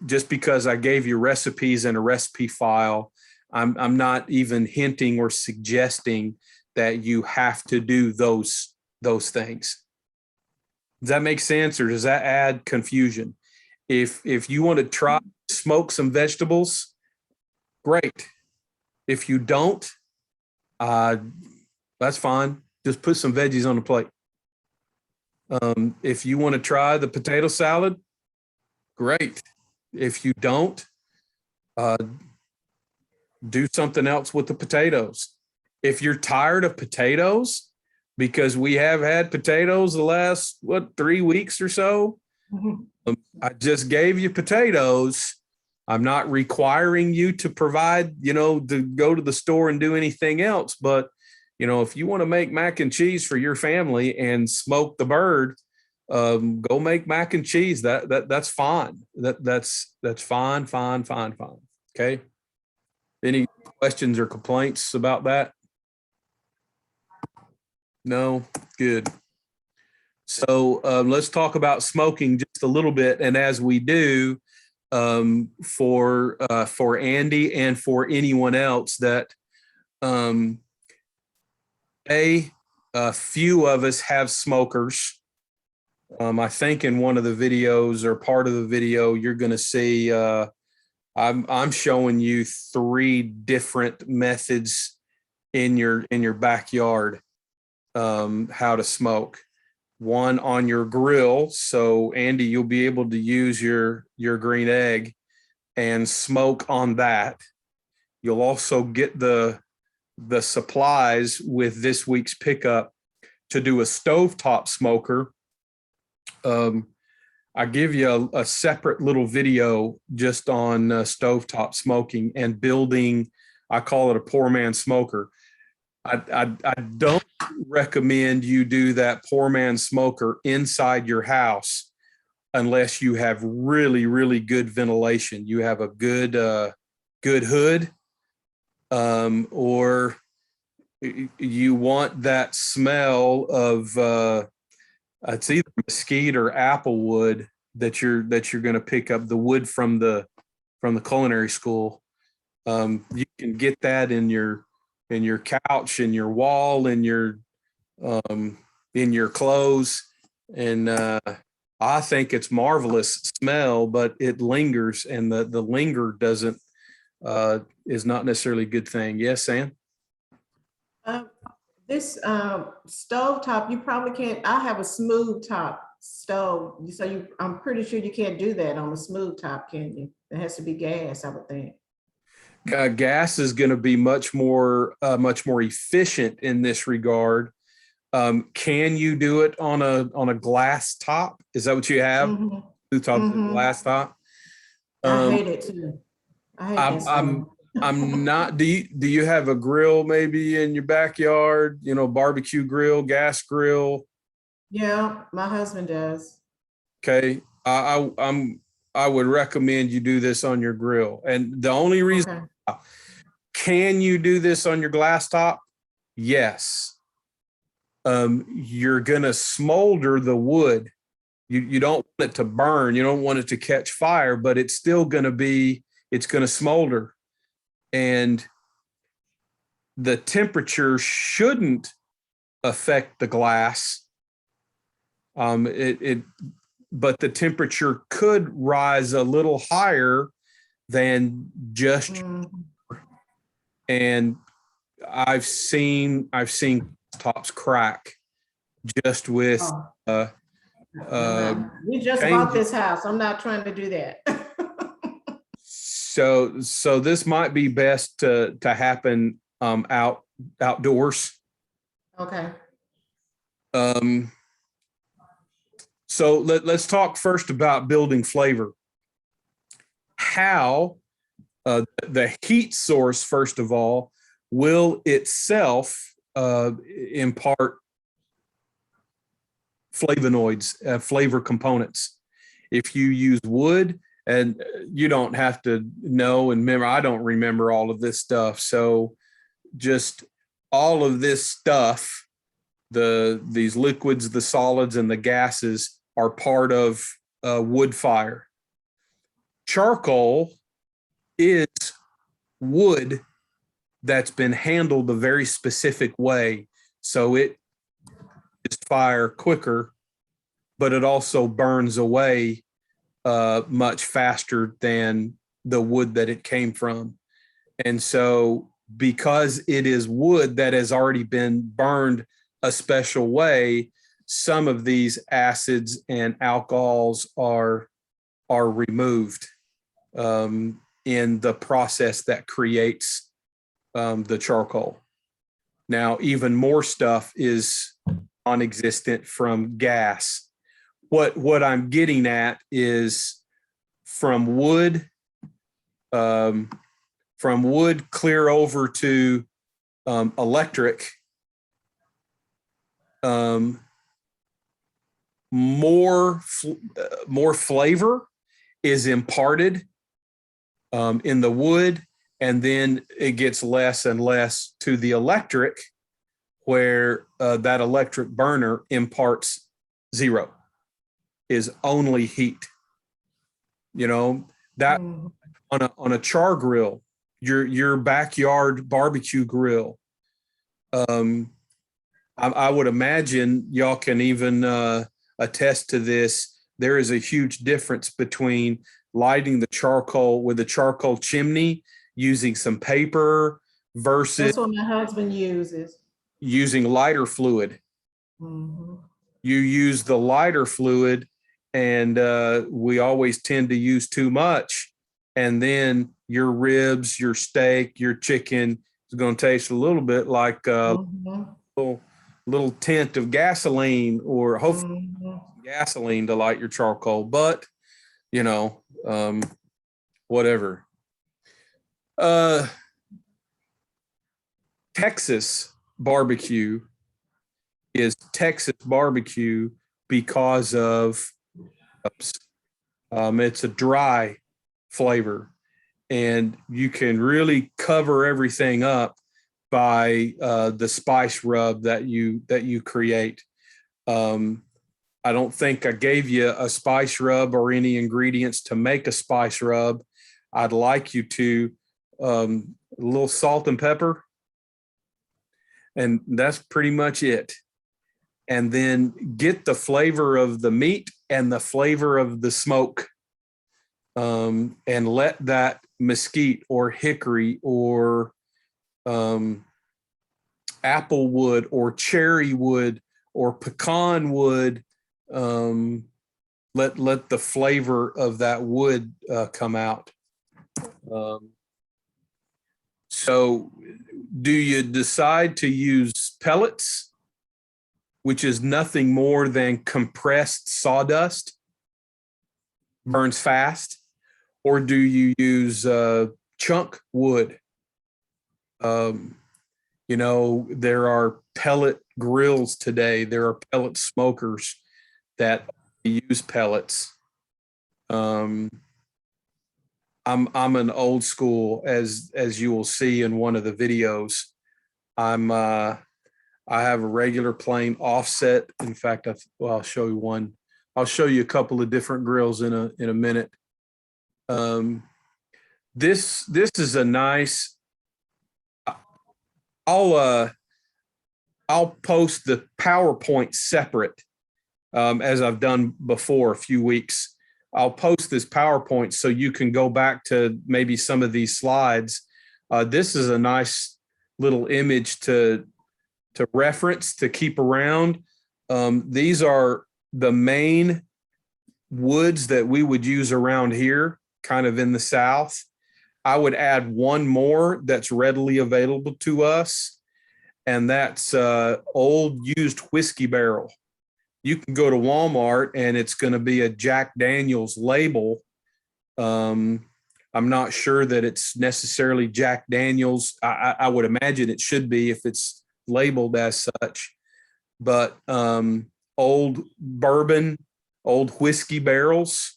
Just because I gave you recipes and a recipe file, I'm not even hinting or suggesting that you have to do those things. Does that make sense, or does that add confusion? If you want to try smoke some vegetables, great. If you don't, that's fine. Just put some veggies on the plate. If you want to try the potato salad, great. If you don't, do something else with the potatoes. If you're tired of potatoes, because we have had potatoes the last, 3 weeks or so, I just gave you potatoes. I'm not requiring you to provide, to go to the store and do anything else. But, if you want to make mac and cheese for your family and smoke the bird, go make mac and cheese. That's fine. That's fine. Okay. Any questions or complaints about that? No, good. So let's talk about smoking just a little bit. And as we do, for Andy and for anyone else that a few of us have smokers. I think in one of the videos or part of the video, you're going to see I'm showing you 3 different methods in your backyard, how to smoke. One on your grill. So Andy, you'll be able to use your green egg and smoke on that. You'll also get the supplies with this week's pickup to do a stovetop smoker. I give you a separate little video just on stovetop smoking and building. I call it a poor man smoker. I don't recommend you do that poor man smoker inside your house unless you have really, really good ventilation. You have a good hood, or you want that smell of it's either mesquite or apple wood that you're going to pick up, the wood from the culinary school. You can get that in your couch, in your wall, in your clothes. And I think it's marvelous smell, but it lingers, and the linger doesn't is not necessarily a good thing. Yes, Sam? This stove top, you probably can't. I have a smooth top stove, so I'm pretty sure you can't do that on a smooth top, can you? It has to be gas, I would think. Gas is going to be much more efficient in this regard. Can you do it on a glass top? Is that what you have? Mhm. Top Mhm. glass top. I hate it too. I hate that stove. I'm not. Do you have a grill maybe in your backyard? You know, barbecue grill, gas grill. Yeah, my husband does. Okay, I would recommend you do this on your grill. And the only reason, Okay. can you do this on your glass top? Yes. You're gonna smolder the wood. You don't want it to burn. You don't want it to catch fire, but it's still it's gonna smolder. And the temperature shouldn't affect the glass. But the temperature could rise a little higher than just. Mhm. And I've seen tops crack just with Oh. We just bought this house. I'm not trying to do that. so this might be best to happen outdoors. Okay. So let's talk first about building flavor. How the heat source, first of all, will itself impart flavonoids, flavor components. If you use wood, and you don't have to know and remember, I don't remember all of this stuff. So just all of this stuff, these liquids, the solids, and the gases are part of wood fire. Charcoal is wood that's been handled a very specific way. So it is fire quicker, but it also burns away much faster than the wood that it came from. And so because it is wood that has already been burned a special way, some of these acids and alcohols are removed in the process that creates the charcoal. Now, even more stuff is non-existent from gas. What I'm getting at is from wood clear over to electric, more flavor is imparted in the wood And then it gets less and less to the electric, where that electric burner imparts zero, is only heat. You know, that Mhm. on a char grill, your backyard barbecue grill. I would imagine y'all can even attest to this. There is a huge difference between lighting the charcoal with a charcoal chimney, using some paper, versus That's what my husband uses. using lighter fluid. Mhm. You use the lighter fluid, and we always tend to use too much. And then your ribs, your steak, your chicken is going to taste a little bit like a Mhm. little tint of gasoline, or hopefully Mhm. gasoline to light your charcoal. But, you know, whatever. Texas barbecue is Texas barbecue because of it's a dry flavor, and you can really cover everything up by the spice rub that you create. I don't think I gave you a spice rub or any ingredients to make a spice rub. I'd like you to a little salt and pepper, and that's pretty much it. And then get the flavor of the meat and the flavor of the smoke, and let that mesquite or hickory or apple wood or cherry wood or pecan wood, let the flavor of that wood come out. So do you decide to use pellets, which is nothing more than compressed sawdust, burns fast, or do you use chunk wood? You know, there are pellet grills today. There are pellet smokers that use pellets. I'm an old school, as you will see in one of the videos. I have a regular plain offset. In fact, I'll show you one. I'll show you a couple of different grills in a minute. This is a nice. I'll post the PowerPoint separate, as I've done before a few weeks. I'll post this PowerPoint so you can go back to maybe some of these slides. This is a nice little image to reference, to keep around. These are the main woods that we would use around here, kind of in the South. I would add one more that's readily available to us, and that's old used whiskey barrel. You can go to Walmart and it's going to be a Jack Daniels label. I'm not sure that it's necessarily Jack Daniels. I would imagine it should be if it's labeled as such. But old bourbon, old whiskey barrels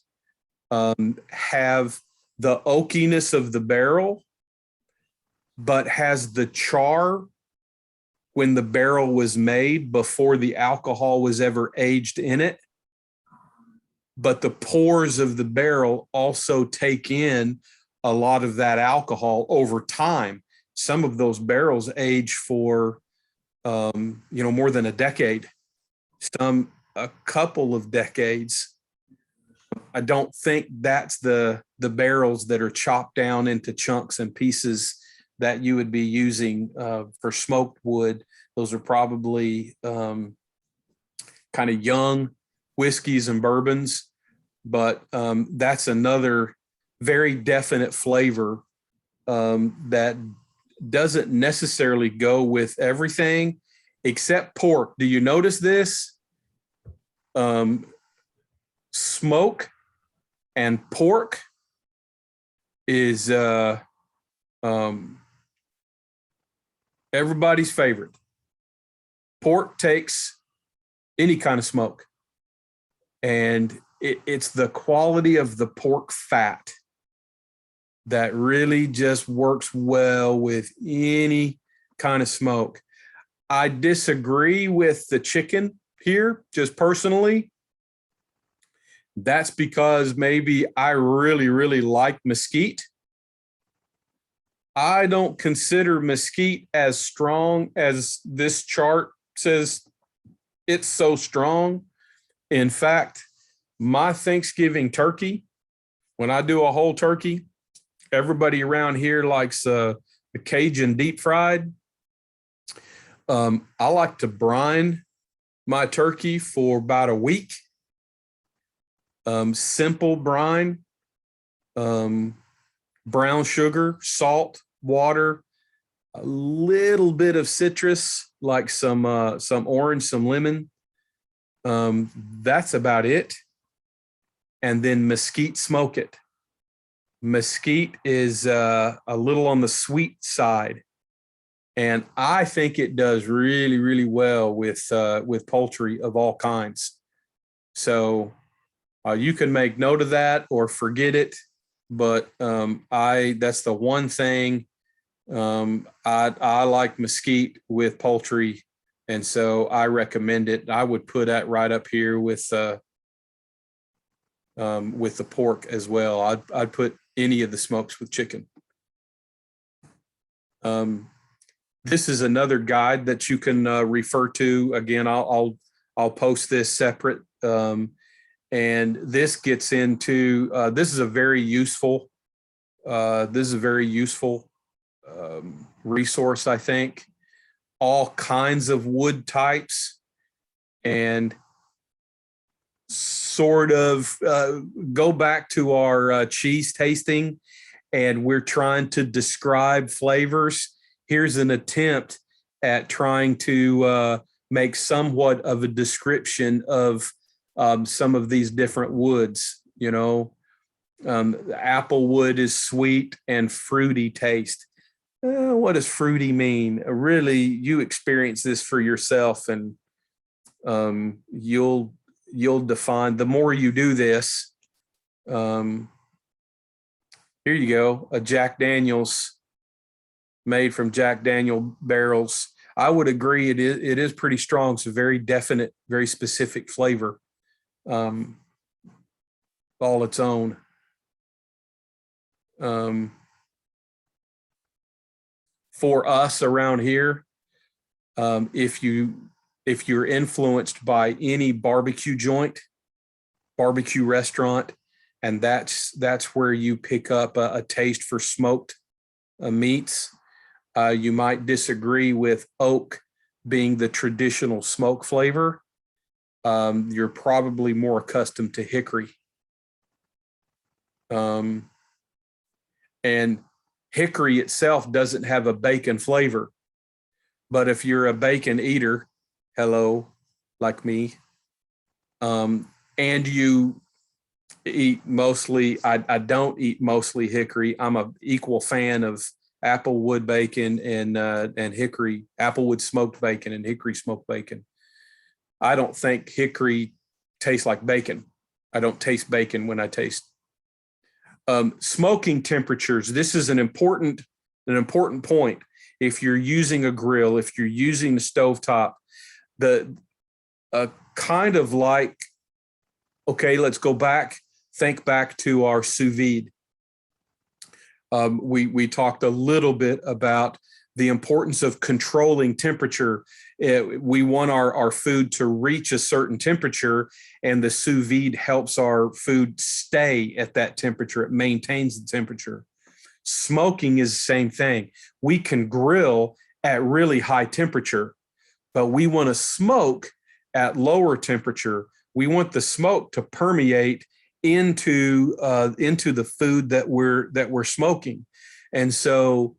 have the oakiness of the barrel, but has the char when the barrel was made before the alcohol was ever aged in it. But the pores of the barrel also take in a lot of that alcohol over time. Some of those barrels age for, more than a decade, some a couple of decades. I don't think that's the barrels that are chopped down into chunks and pieces that you would be using for smoked wood. Those are probably kind of young whiskeys and bourbons, but that's another very definite flavor that doesn't necessarily go with everything except pork. Do you notice this? Smoke and pork is everybody's favorite. Pork takes any kind of smoke, and it's the quality of the pork fat that really just works well with any kind of smoke. I disagree with the chicken here, just personally. That's because maybe I really, really like mesquite. I don't consider mesquite as strong as this chart says it's so strong. In fact, my Thanksgiving turkey, when I do a whole turkey, everybody around here likes the Cajun deep fried. I like to brine my turkey for about a week. Simple brine, brown sugar, salt, water, a little bit of citrus, like some orange, some lemon. That's about it. And then mesquite smoke it. Mesquite is a little on the sweet side. And I think it does really, really well with poultry of all kinds. So you can make note of that or forget it. But that's the one thing I like mesquite with poultry. And so I recommend it. I would put that right up here with the pork as well. I'd put any of the smokes with chicken. This is another guide that you can refer to. Again, I'll post this separate. And this gets into this is a very useful resource, I think. All kinds of wood types, and sort of go back to our cheese tasting, and we're trying to describe flavors. Here's an attempt at trying to make somewhat of a description of some of these different woods. You know, apple wood is sweet and fruity taste. What does fruity mean? Really, you experience this for yourself, and you'll define. The more you do this, here you go, a Jack Daniel's made from Jack Daniel barrels. I would agree it is pretty strong. It's a very definite, very specific flavor, all its own. For us around here, if you're influenced by any barbecue joint, barbecue restaurant, and that's where you pick up a taste for smoked meats, you might disagree with oak being the traditional smoke flavor. You're probably more accustomed to hickory. And hickory itself doesn't have a bacon flavor. But if you're a bacon eater, hello, like me, and you eat mostly, I don't eat mostly hickory. I'm an equal fan of applewood bacon and hickory, applewood smoked bacon and hickory smoked bacon. I don't think hickory tastes like bacon. I don't taste bacon when I taste. Smoking temperatures. This is an important point. If you're using a grill, if you're using the stovetop, kind of like, okay, let's go back, think back to our sous vide. We talked a little bit about the importance of controlling temperature. We want our food to reach a certain temperature, and the sous vide helps our food stay at that temperature. It maintains the temperature. Smoking is the same thing. We can grill at really high temperature, but we want to smoke at lower temperature. We want the smoke to permeate into the food that we're smoking. And so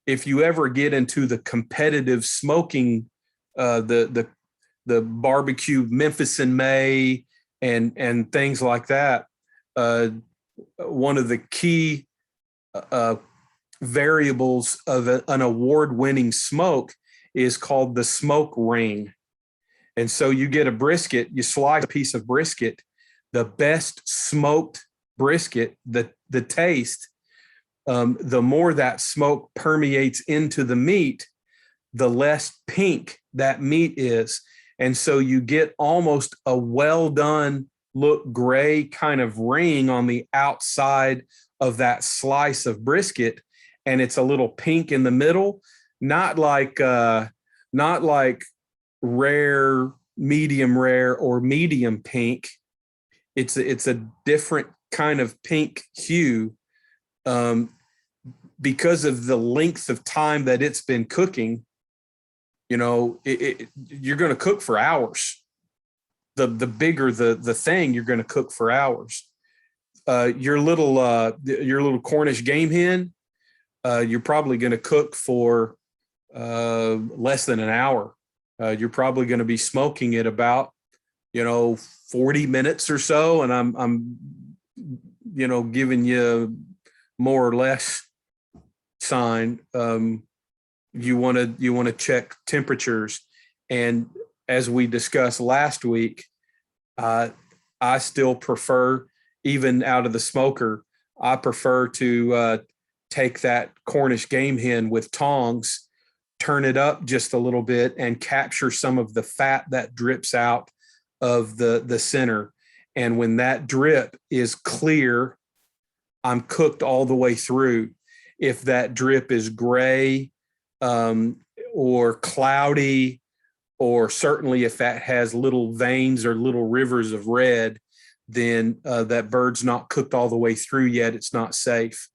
if you ever get into the competitive smoking, the barbecue Memphis in May and things like that, one of the key variables of an award-winning smoke is called the smoke ring. And so you get a brisket, you slice a piece of brisket, the best smoked brisket, the taste the more that smoke permeates into the meat, the less pink that meat is. And so you get almost a well done, look gray kind of ring on the outside of that slice of brisket. And it's a little pink in the middle, not like rare, medium rare, or medium pink. It's a different kind of pink hue because of the length of time that it's been cooking. You know, you're going to cook for hours. The bigger the thing, you're going to cook for hours. Your little Cornish game hen, you're probably going to cook for less than an hour. You're probably going to be smoking it about 40 minutes or so, and I'm giving you more or less sign. You want to check temperatures, and as we discussed last week, I still prefer, even out of the smoker, I prefer to take that Cornish game hen with tongs, turn it up just a little bit, and capture some of the fat that drips out of the center. And when that drip is clear, I'm cooked all the way through. If that drip is gray or cloudy, or certainly if that has little veins or little rivers of red, then that bird's not cooked all the way through yet. It's not safe.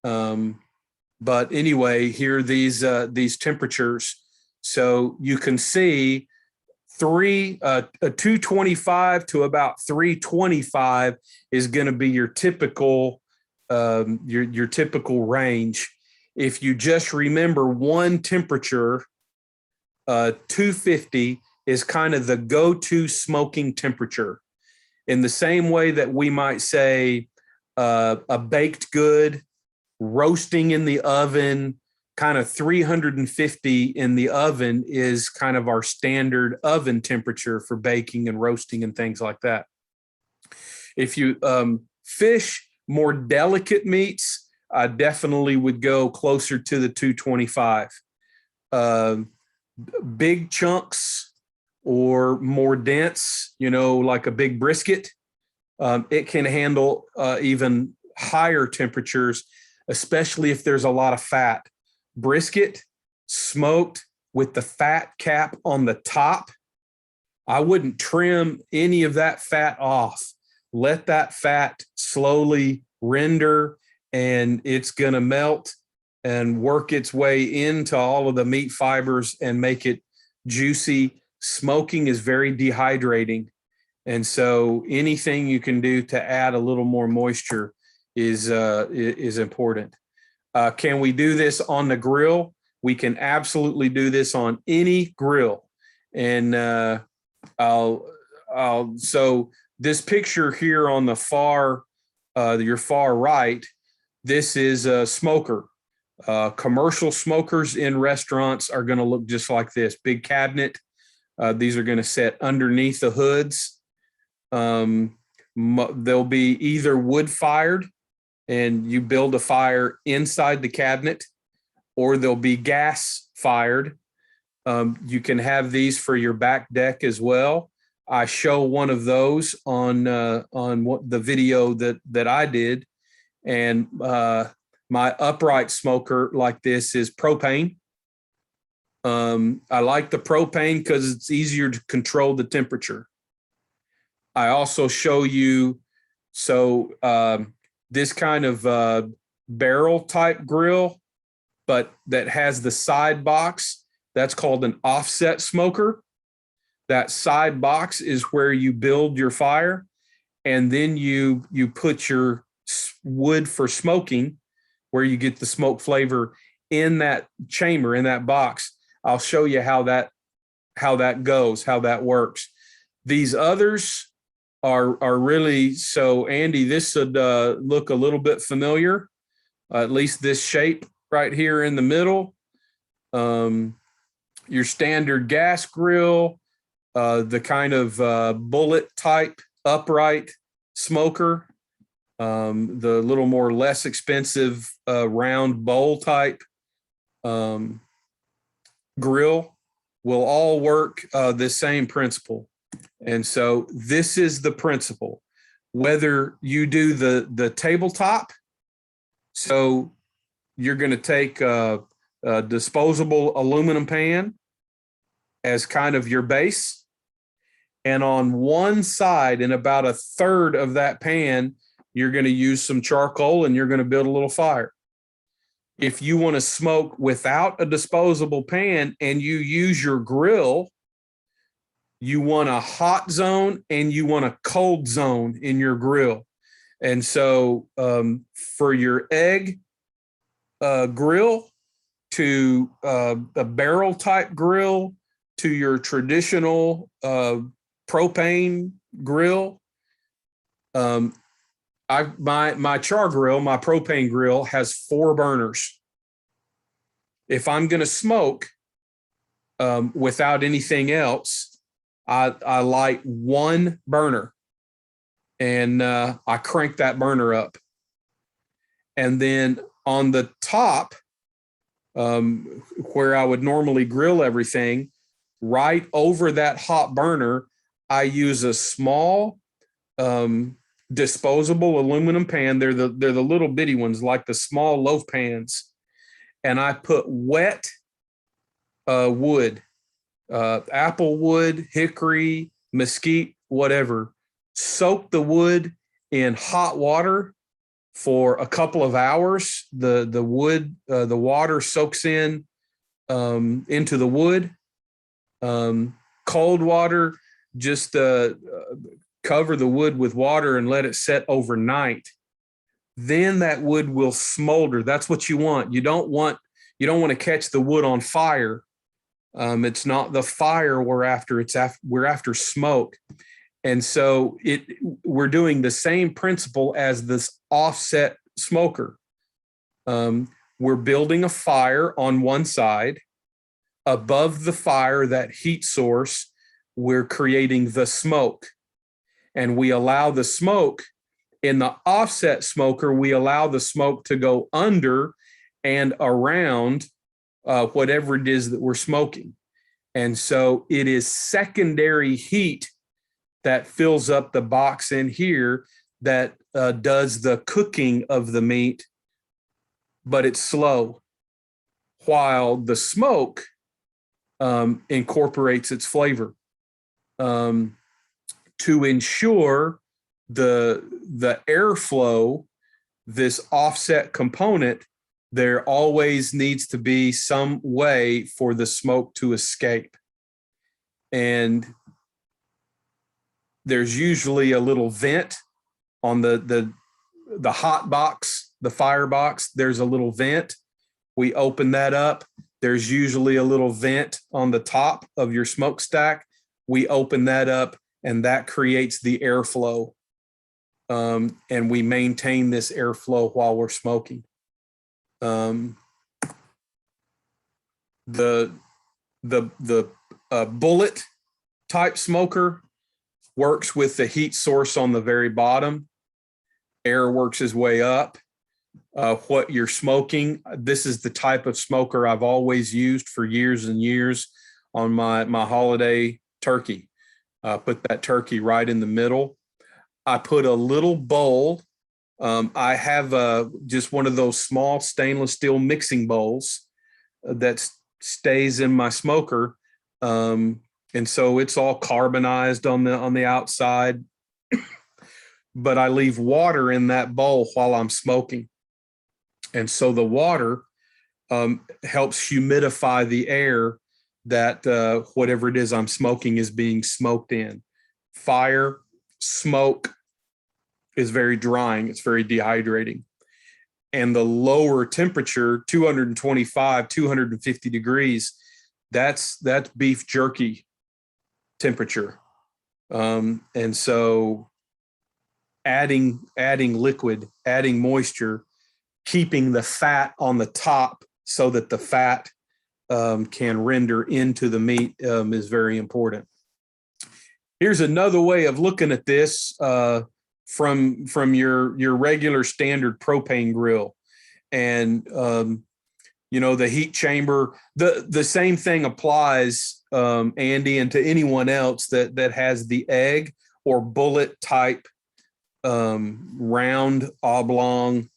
But anyway, here are these temperatures. So you can see a 225 to about 325 is going to be your typical range. If you just remember one temperature, 250 is kind of the go-to smoking temperature. In the same way that we might say a baked good, roasting in the oven, kind of 350 in the oven is kind of our standard oven temperature for baking and roasting and things like that. If you fish more delicate meats, I definitely would go closer to the 225. Big chunks or more dense, like a big brisket, it can handle even higher temperatures, especially if there's a lot of fat. Brisket smoked with the fat cap on the top, I wouldn't trim any of that fat off. Let that fat slowly render, and it's going to melt and work its way into all of the meat fibers and make it juicy. Smoking is very dehydrating. And so anything you can do to add a little more moisture is important. Can we do this on the grill? We can absolutely do this on any grill. And so this picture here on the your far right, this is a smoker. Commercial smokers in restaurants are going to look just like this. Big cabinet. These are going to sit underneath the hoods. They'll be either wood fired, and you build a fire inside the cabinet, or they'll be gas fired. You can have these for your back deck as well. I show one of those on what the video that I did, and my upright smoker like this is propane. I like the propane because it's easier to control the temperature. I also show you this kind of barrel type grill, but that has the side box. That's called an offset smoker. That side box is where you build your fire, and then you put your wood for smoking, where you get the smoke flavor in that chamber, in that box. I'll show you how that goes, how that works. These others are really, so Andy, this should look a little bit familiar, at least this shape right here in the middle. Your standard gas grill, the kind of bullet type upright smoker. The little more less expensive round bowl type grill will all work the same principle. And so this is the principle. Whether you do the tabletop, so you're going to take a disposable aluminum pan as kind of your base. And on one side, in about a third of that pan, you're going to use some charcoal and you're going to build a little fire. If you want to smoke without a disposable pan and you use your grill, you want a hot zone and you want a cold zone in your grill. And so for your egg grill to a barrel type grill to your traditional propane grill, my char grill, my propane grill has 4 burners. If I'm going to smoke without anything else, I light 1 burner and I crank that burner up. And then on the top, where I would normally grill everything, right over that hot burner, I use a small disposable aluminum pan. They're the little bitty ones, like the small loaf pans. And I put wet wood, apple wood, hickory, mesquite, whatever. Soak the wood in hot water for a couple of hours. The wood, the water soaks in into the wood. Cold water, just cover the wood with water and let it set overnight. Then that wood will smolder. That's what you want. You don't want to catch the wood on fire. It's not the fire we're after. We're after smoke. And so we're doing the same principle as this offset smoker. We're building a fire on one side. Above the fire, that heat source, we're creating the smoke. And we allow the smoke in the offset smoker, we allow the smoke to go under and around whatever it is that we're smoking. And so it is secondary heat that fills up the box in here that does the cooking of the meat, but it's slow, while the smoke incorporates its flavor. To ensure the airflow, this offset component, there always needs to be some way for the smoke to escape. And there's usually a little vent on the hot box, the fire box. There's a little vent. We open that up. There's usually a little vent on the top of your smokestack. We open that up, and that creates the airflow. And we maintain this airflow while we're smoking. The bullet type smoker works with the heat source on the very bottom. Air works its way up. What you're smoking, this is the type of smoker I've always used for years and years on my holiday turkey. Put that turkey right in the middle. I put a little bowl. I have just one of those small stainless steel mixing bowls that stays in my smoker. And so it's all carbonized on the outside, but I leave water in that bowl while I'm smoking. And so the water helps humidify the air that whatever it is I'm smoking is being smoked in. Fire, smoke is very drying. It's very dehydrating. And the lower temperature, 225, 250 degrees, that's beef jerky temperature. And so adding liquid, adding moisture, keeping the fat on the top so that the fat can render into the meat is very important. Here's another way of looking at this. from your regular standard propane grill. And the heat chamber, the same thing applies, Andy, and to anyone else that has the egg or bullet type, round oblong,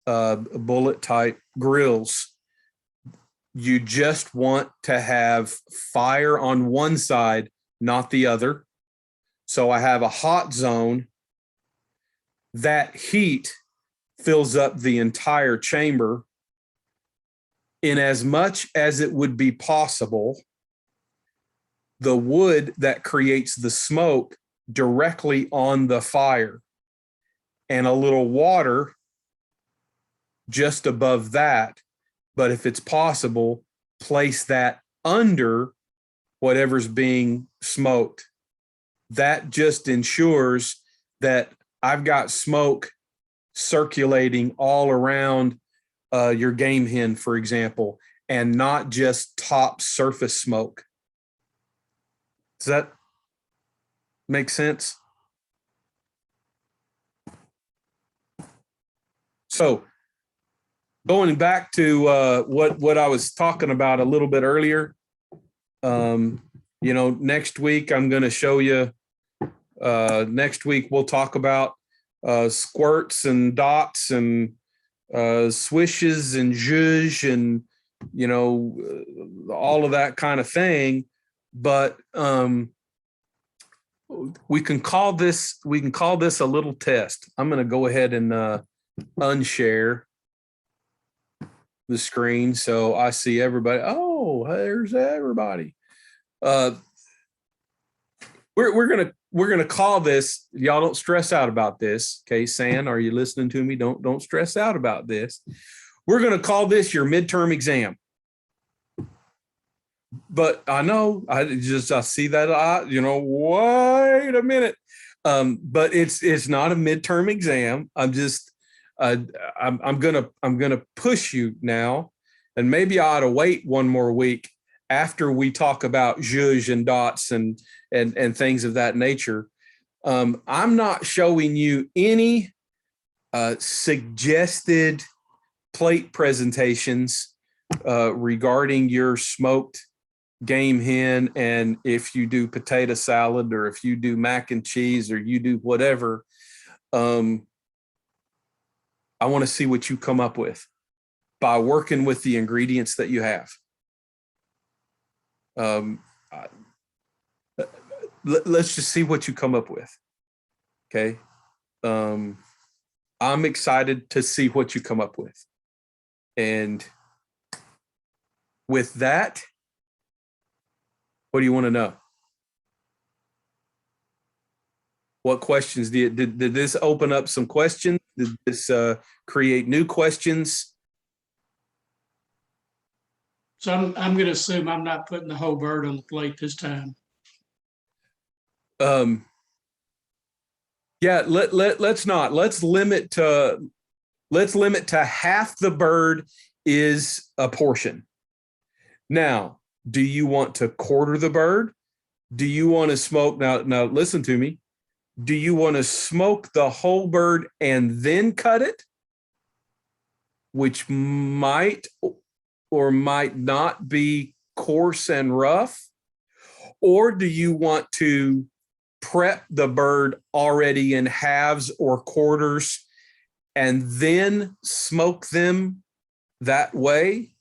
bullet type grills. You just want to have fire on one side, not the other. So I have a hot zone. That heat fills up the entire chamber. In as much as it would be possible, the wood that creates the smoke directly on the fire, and a little water just above that. But if it's possible, place that under whatever's being smoked. That just ensures that I've got smoke circulating all around your game hen, for example, and not just top surface smoke. Does that make sense? So going back to what I was talking about a little bit earlier, next week I'm going to show you. Next week we'll talk about squirts and dots and swishes and zhuzh and all of that kind of thing. But we can call this a little test. I'm going to go ahead and unshare the screen so I see everybody. Oh, there's everybody. We're gonna call this. Y'all don't stress out about this. Okay, San, are you listening to me? Don't stress out about this. We're gonna call this your midterm exam. But I know I see that wait a minute. But it's not a midterm exam. I'm gonna push you now, and maybe I ought to wait one more week after we talk about zhuzh and dots and things of that nature. I'm not showing you any suggested plate presentations regarding your smoked game hen, and if you do potato salad or if you do mac and cheese or you do whatever. I want to see what you come up with by working with the ingredients that you have. Let's just see what you come up with. Okay. I'm excited to see what you come up with. And with that, what do you want to know? What questions did this open up some questions? Did this create new questions? So I'm going to assume I'm not putting the whole bird on the plate this time. Yeah, let's not. Let's limit to half the bird is a portion. Now, do you want to quarter the bird? Do you want to smoke? Now listen to me. Do you want to smoke the whole bird and then cut it? Which might or might not be coarse and rough? Or do you want to prep the bird already in halves or quarters and then smoke them that way?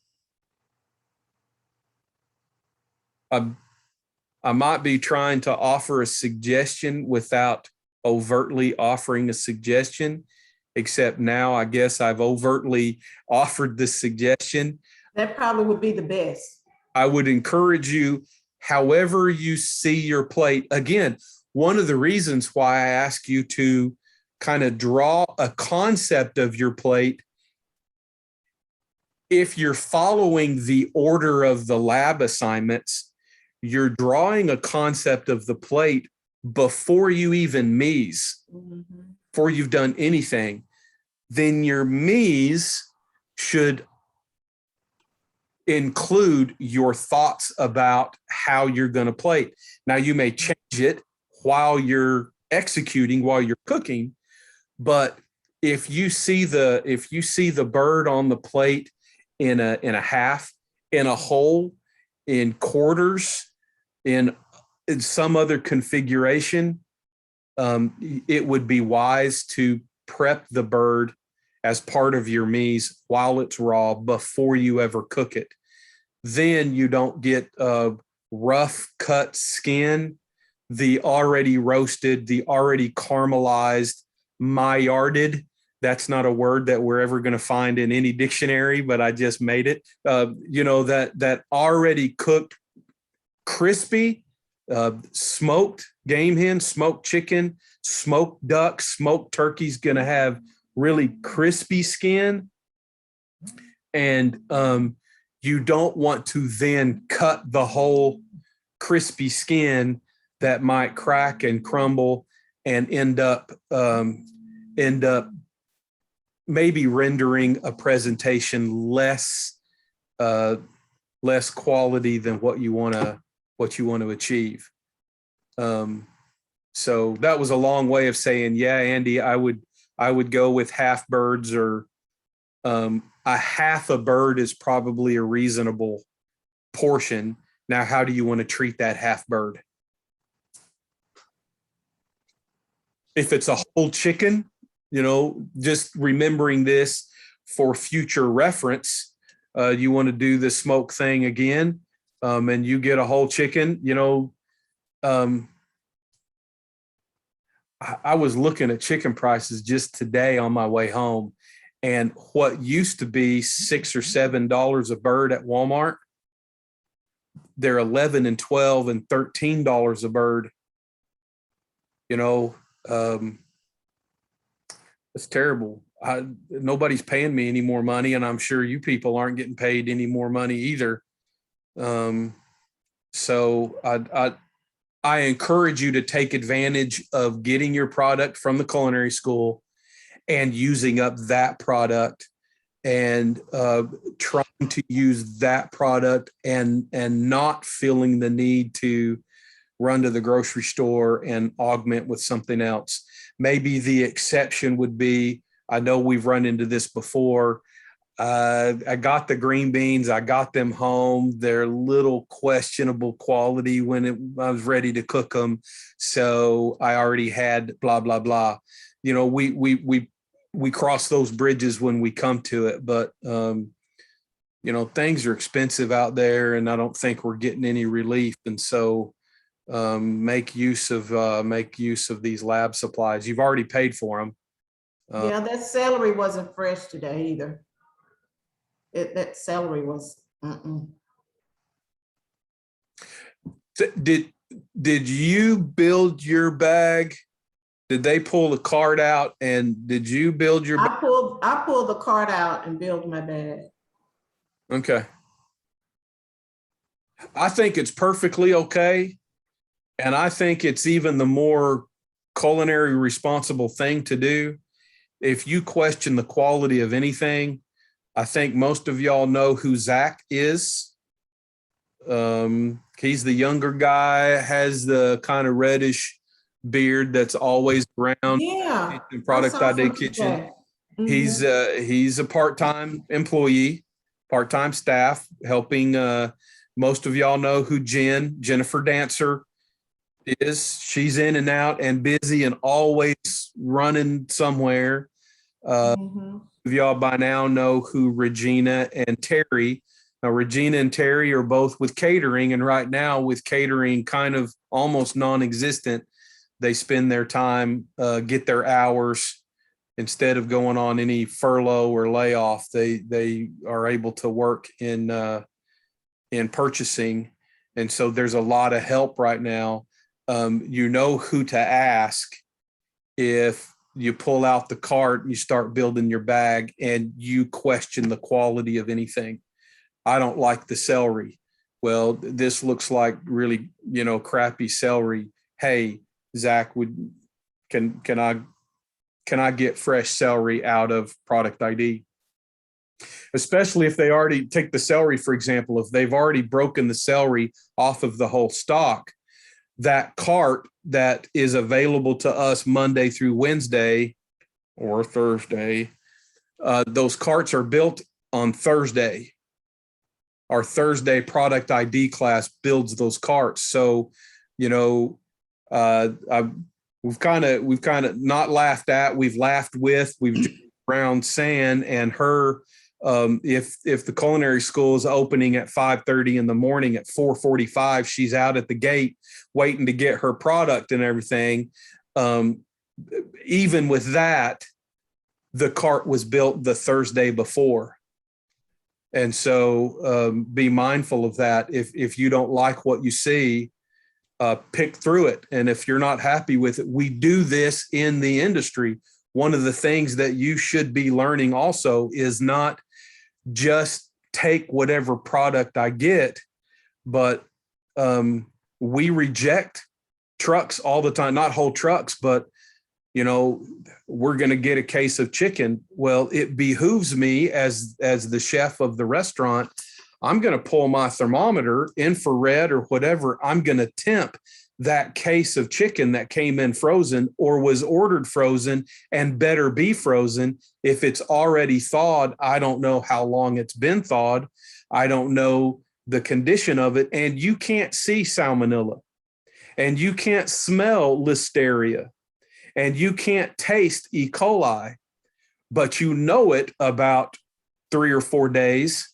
I might be trying to offer a suggestion without overtly offering a suggestion, except now I guess I've overtly offered this suggestion. That probably would be the best. I would encourage you, however you see your plate. Again, one of the reasons why I ask you to kind of draw a concept of your plate, if you're following the order of the lab assignments, you're drawing a concept of the plate before you even mise, before you've done anything. Then your mise should include your thoughts about how you're going to plate. Now, you may change it while you're executing, while you're cooking, But if you see the bird on the plate in a half, in a whole, in quarters, in some other configuration, it would be wise to prep the bird as part of your mise while it's raw before you ever cook it. Then you don't get rough cut skin, the already roasted, the already caramelized, Maillarded. That's not a word that we're ever going to find in any dictionary, but I just made it. That already cooked, crispy, smoked game hen, smoked chicken, smoked duck, smoked turkey's going to have really crispy skin. And you don't want to then cut the whole crispy skin that might crack and crumble and end up maybe rendering a presentation less quality than what you want to achieve. So that was a long way of saying, yeah, Andy, I would go with half birds, or a half a bird is probably a reasonable portion. Now, how do you want to treat that half bird? If it's a whole chicken, just remembering this for future reference, you want to do the smoke thing again, and you get a whole chicken, I was looking at chicken prices just today on my way home, and what used to be $6 or $7 a bird at Walmart, they're $11 and $12 and $13 a bird. It's terrible. Nobody's paying me any more money, and I'm sure you people aren't getting paid any more money either. So I encourage you to take advantage of getting your product from the culinary school and using up that product, and trying to use that product and not feeling the need to run to the grocery store and augment with something else. Maybe the exception would be, I know we've run into this before. I got the green beans. I got them home. They're little questionable quality when I was ready to cook them. So I already had blah, blah, blah. We cross those bridges when we come to it, but things are expensive out there, and I don't think we're getting any relief. And so make use of these lab supplies. You've already paid for them. Yeah, that celery wasn't fresh today either. That celery was. Did you build your bag? Did they pull the cart out, and did you build your? I pulled the cart out and built my bag. Okay. I think it's perfectly okay. And I think it's even the more culinary responsible thing to do. If you question the quality of anything, I think most of y'all know who Zach is. He's the younger guy, has the kind of reddish beard that's always around. Yeah. In Product ID Kitchen. Mm-hmm. He's a part-time employee, part-time staff, helping. Most of y'all know who Jennifer Dancer is. She's in and out and busy and always running somewhere. Of y'all by now know who Regina and Terry. Now, Regina and Terry are both with catering, and right now, with catering kind of almost non-existent, they spend their time, get their hours, instead of going on any furlough or layoff. They are able to work in purchasing, and so there's a lot of help right now. You know who to ask if you pull out the cart and you start building your bag and you question the quality of anything. I don't like the celery. Well, this looks like really, crappy celery. Hey, Zach, can I get fresh celery out of Product ID? Especially if they already take the celery, for example, if they've already broken the celery off of the whole stock, that cart that is available to us Monday through Wednesday or Thursday. Those carts are built on Thursday. Our Thursday product ID class builds those carts. So, you know, we've kind of not laughed at, we've laughed with, we've around saying, and her, if the culinary school is opening at 5:30 in the morning, at 4:45, she's out at the gate waiting to get her product and everything. Even with that, the cart was built the Thursday before. And so be mindful of that. If you don't like what you see, pick through it. And if you're not happy with it, we do this in the industry. One of the things that you should be learning also is not just take whatever product I get, but we reject trucks all the time, not whole trucks, but you know, we're going to get a case of chicken. Well, it behooves me as the chef of the restaurant. I'm going to pull my thermometer, infrared or whatever. I'm going to temp that case of chicken that came in frozen or was ordered frozen and better be frozen. If it's already thawed, I don't know how long it's been thawed. I don't know the condition of it. And you can't see salmonella, and you can't smell listeria, and you can't taste E. coli, but you know it about 3 or 4 days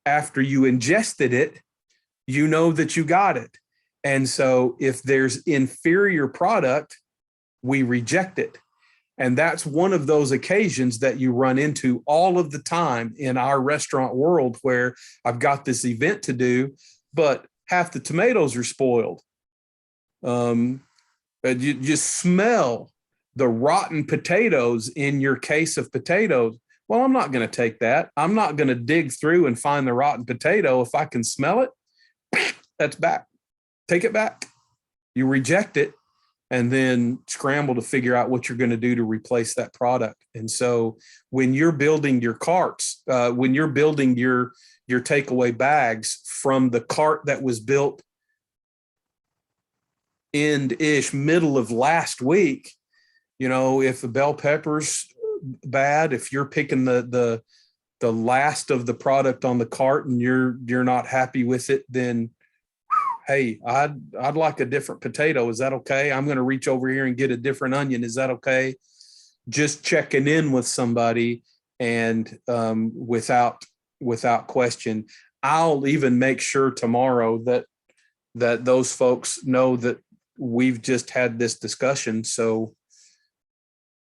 after you ingested it. You know that you got it. And so if there's inferior product, we reject it. And that's one of those occasions that you run into all of the time in our restaurant world, where I've got this event to do, but half the tomatoes are spoiled. You just smell the rotten potatoes in your case of potatoes. Well, I'm not going to take that. I'm not going to dig through and find the rotten potato. If I can smell it, that's back. Take it back. You reject it and then scramble to figure out what you're going to do to replace that product. And so when you're building your carts, when you're building your takeaway bags from the cart that was built end-ish middle of last week, you know, if the bell pepper's bad, if you're picking the last of the product on the cart and you're not happy with it, then hey, I'd like a different potato. Is that okay? I'm going to reach over here and get a different onion. Is that okay? Just checking in with somebody, and without question, I'll even make sure tomorrow that those folks know that we've just had this discussion. So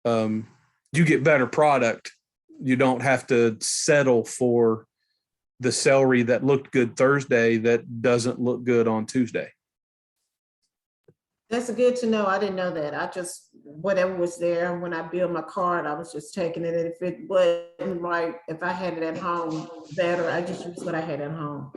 you get better product. You don't have to settle for the celery that looked good Thursday that doesn't look good on Tuesday. That's good to know. I didn't know that. I just, whatever was there when I built my card, I was just taking it. And if it wasn't right, if I had it at home better, I just used what I had at home.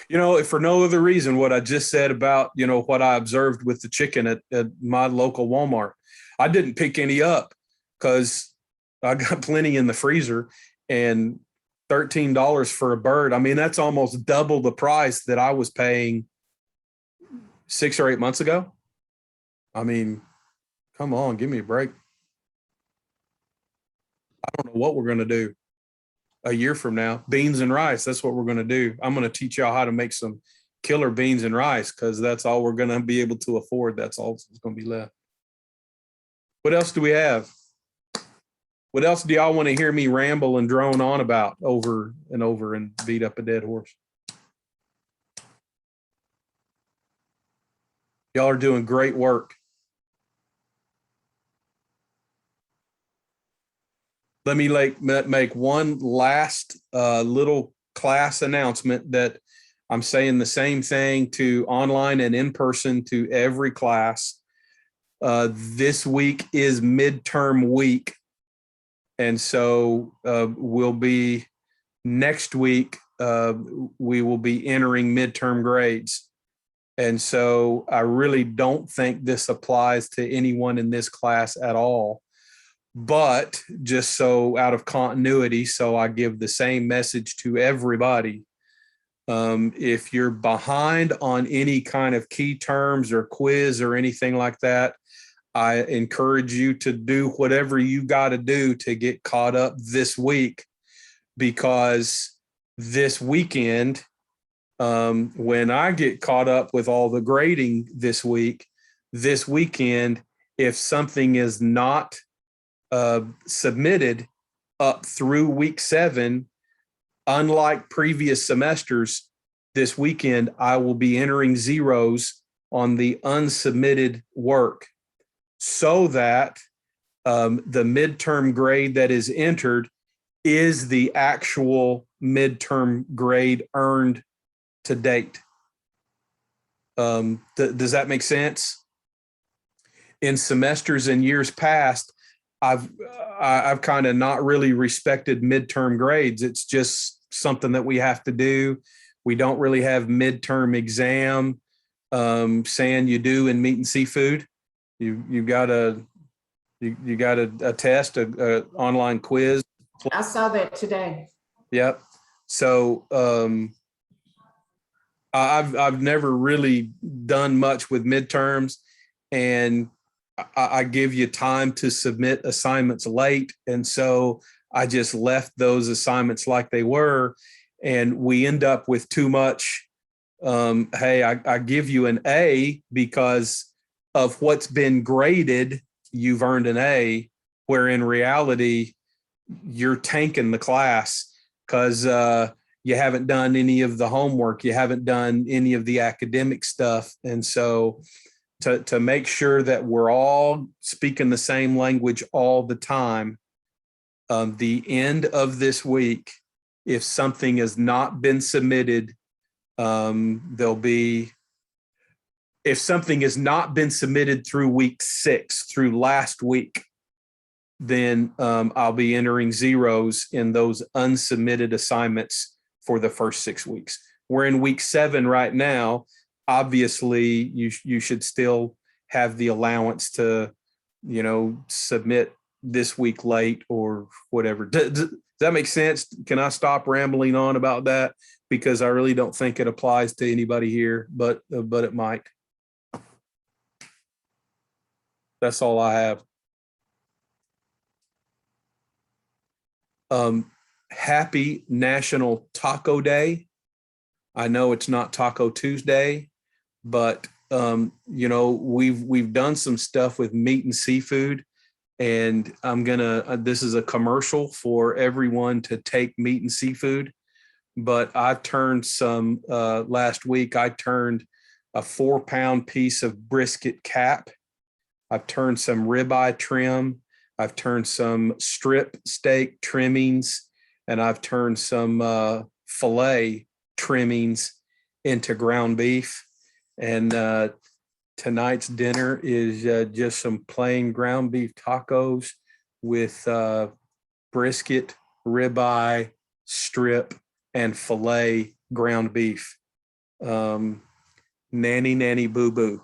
You know, if for no other reason, what I just said about, you know, what I observed with the chicken at my local Walmart, I didn't pick any up because I got plenty in the freezer, and $13 for a bird. I mean, that's almost double the price that I was paying 6 or 8 months ago. I mean, come on, give me a break. I don't know what we're going to do a year from now. Beans and rice, that's what we're going to do. I'm going to teach y'all how to make some killer beans and rice, because that's all we're going to be able to afford. That's all that's going to be left. What else do we have? What else do y'all want to hear me ramble and drone on about over and over and beat up a dead horse? Y'all are doing great work. Let me make one last little class announcement that I'm saying the same thing to online and in person to every class. This week is midterm week. And so we'll be next week, we will be entering midterm grades. And so I really don't think this applies to anyone in this class at all. But just so out of continuity, so I give the same message to everybody. If you're behind on any kind of key terms or quiz or anything like that, I encourage you to do whatever you got to do to get caught up this week, because this weekend, when I get caught up with all the grading this weekend, if something is not submitted up through week 7, unlike previous semesters, this weekend I will be entering zeros on the unsubmitted work, so that the midterm grade that is entered is the actual midterm grade earned to date. Does that make sense? In semesters in years past, I've kind of not really respected midterm grades. It's just something that we have to do. We don't really have midterm exam saying you do in meat and seafood. You got a test, a online quiz. I saw that today. Yep. So I've never really done much with midterms, and I give you time to submit assignments late, and so I just left those assignments like they were, and we end up with too much. Hey, I give you an A because of what's been graded. You've earned an A, where in reality you're tanking the class because you haven't done any of the homework, you haven't done any of the academic stuff. And so to make sure that we're all speaking the same language all the time, the end of this week, if something has not been submitted, if something has not been submitted through week 6, through last week, then I'll be entering zeros in those unsubmitted assignments for the first 6 weeks. We're in week 7 right now. Obviously, you should still have the allowance to, submit this week late or whatever. Does that make sense? Can I stop rambling on about that? Because I really don't think it applies to anybody here, but it might. That's all I have. Happy National Taco Day. I know it's not Taco Tuesday, but we've done some stuff with meat and seafood, and this is a commercial for everyone to take meat and seafood. But I've turned some last week. I turned a 4-pound piece of brisket cap. I've turned some ribeye trim. I've turned some strip steak trimmings, and I've turned some filet trimmings into ground beef. And tonight's dinner is just some plain ground beef tacos with brisket, ribeye, strip, and filet ground beef. Nanny boo boo.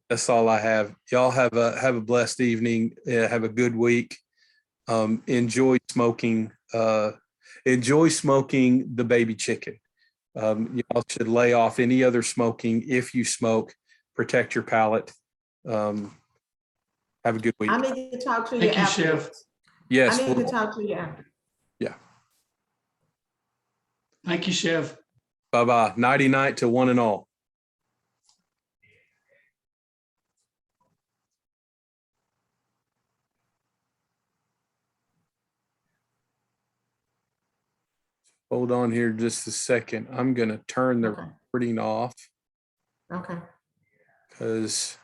That's all I have. Y'all have a blessed evening. Have a good week. Enjoy smoking the baby chicken. Y'all should lay off any other smoking. If you smoke, protect your palate. Have a good week. I need to talk to you Thank you, Chef. afterwards. Yes. I need to talk to you after. Yeah. Thank you, Chef. Bye-bye. Nighty night to one and all. Hold on here just a second. I'm going to turn the Okay. recording off Okay. because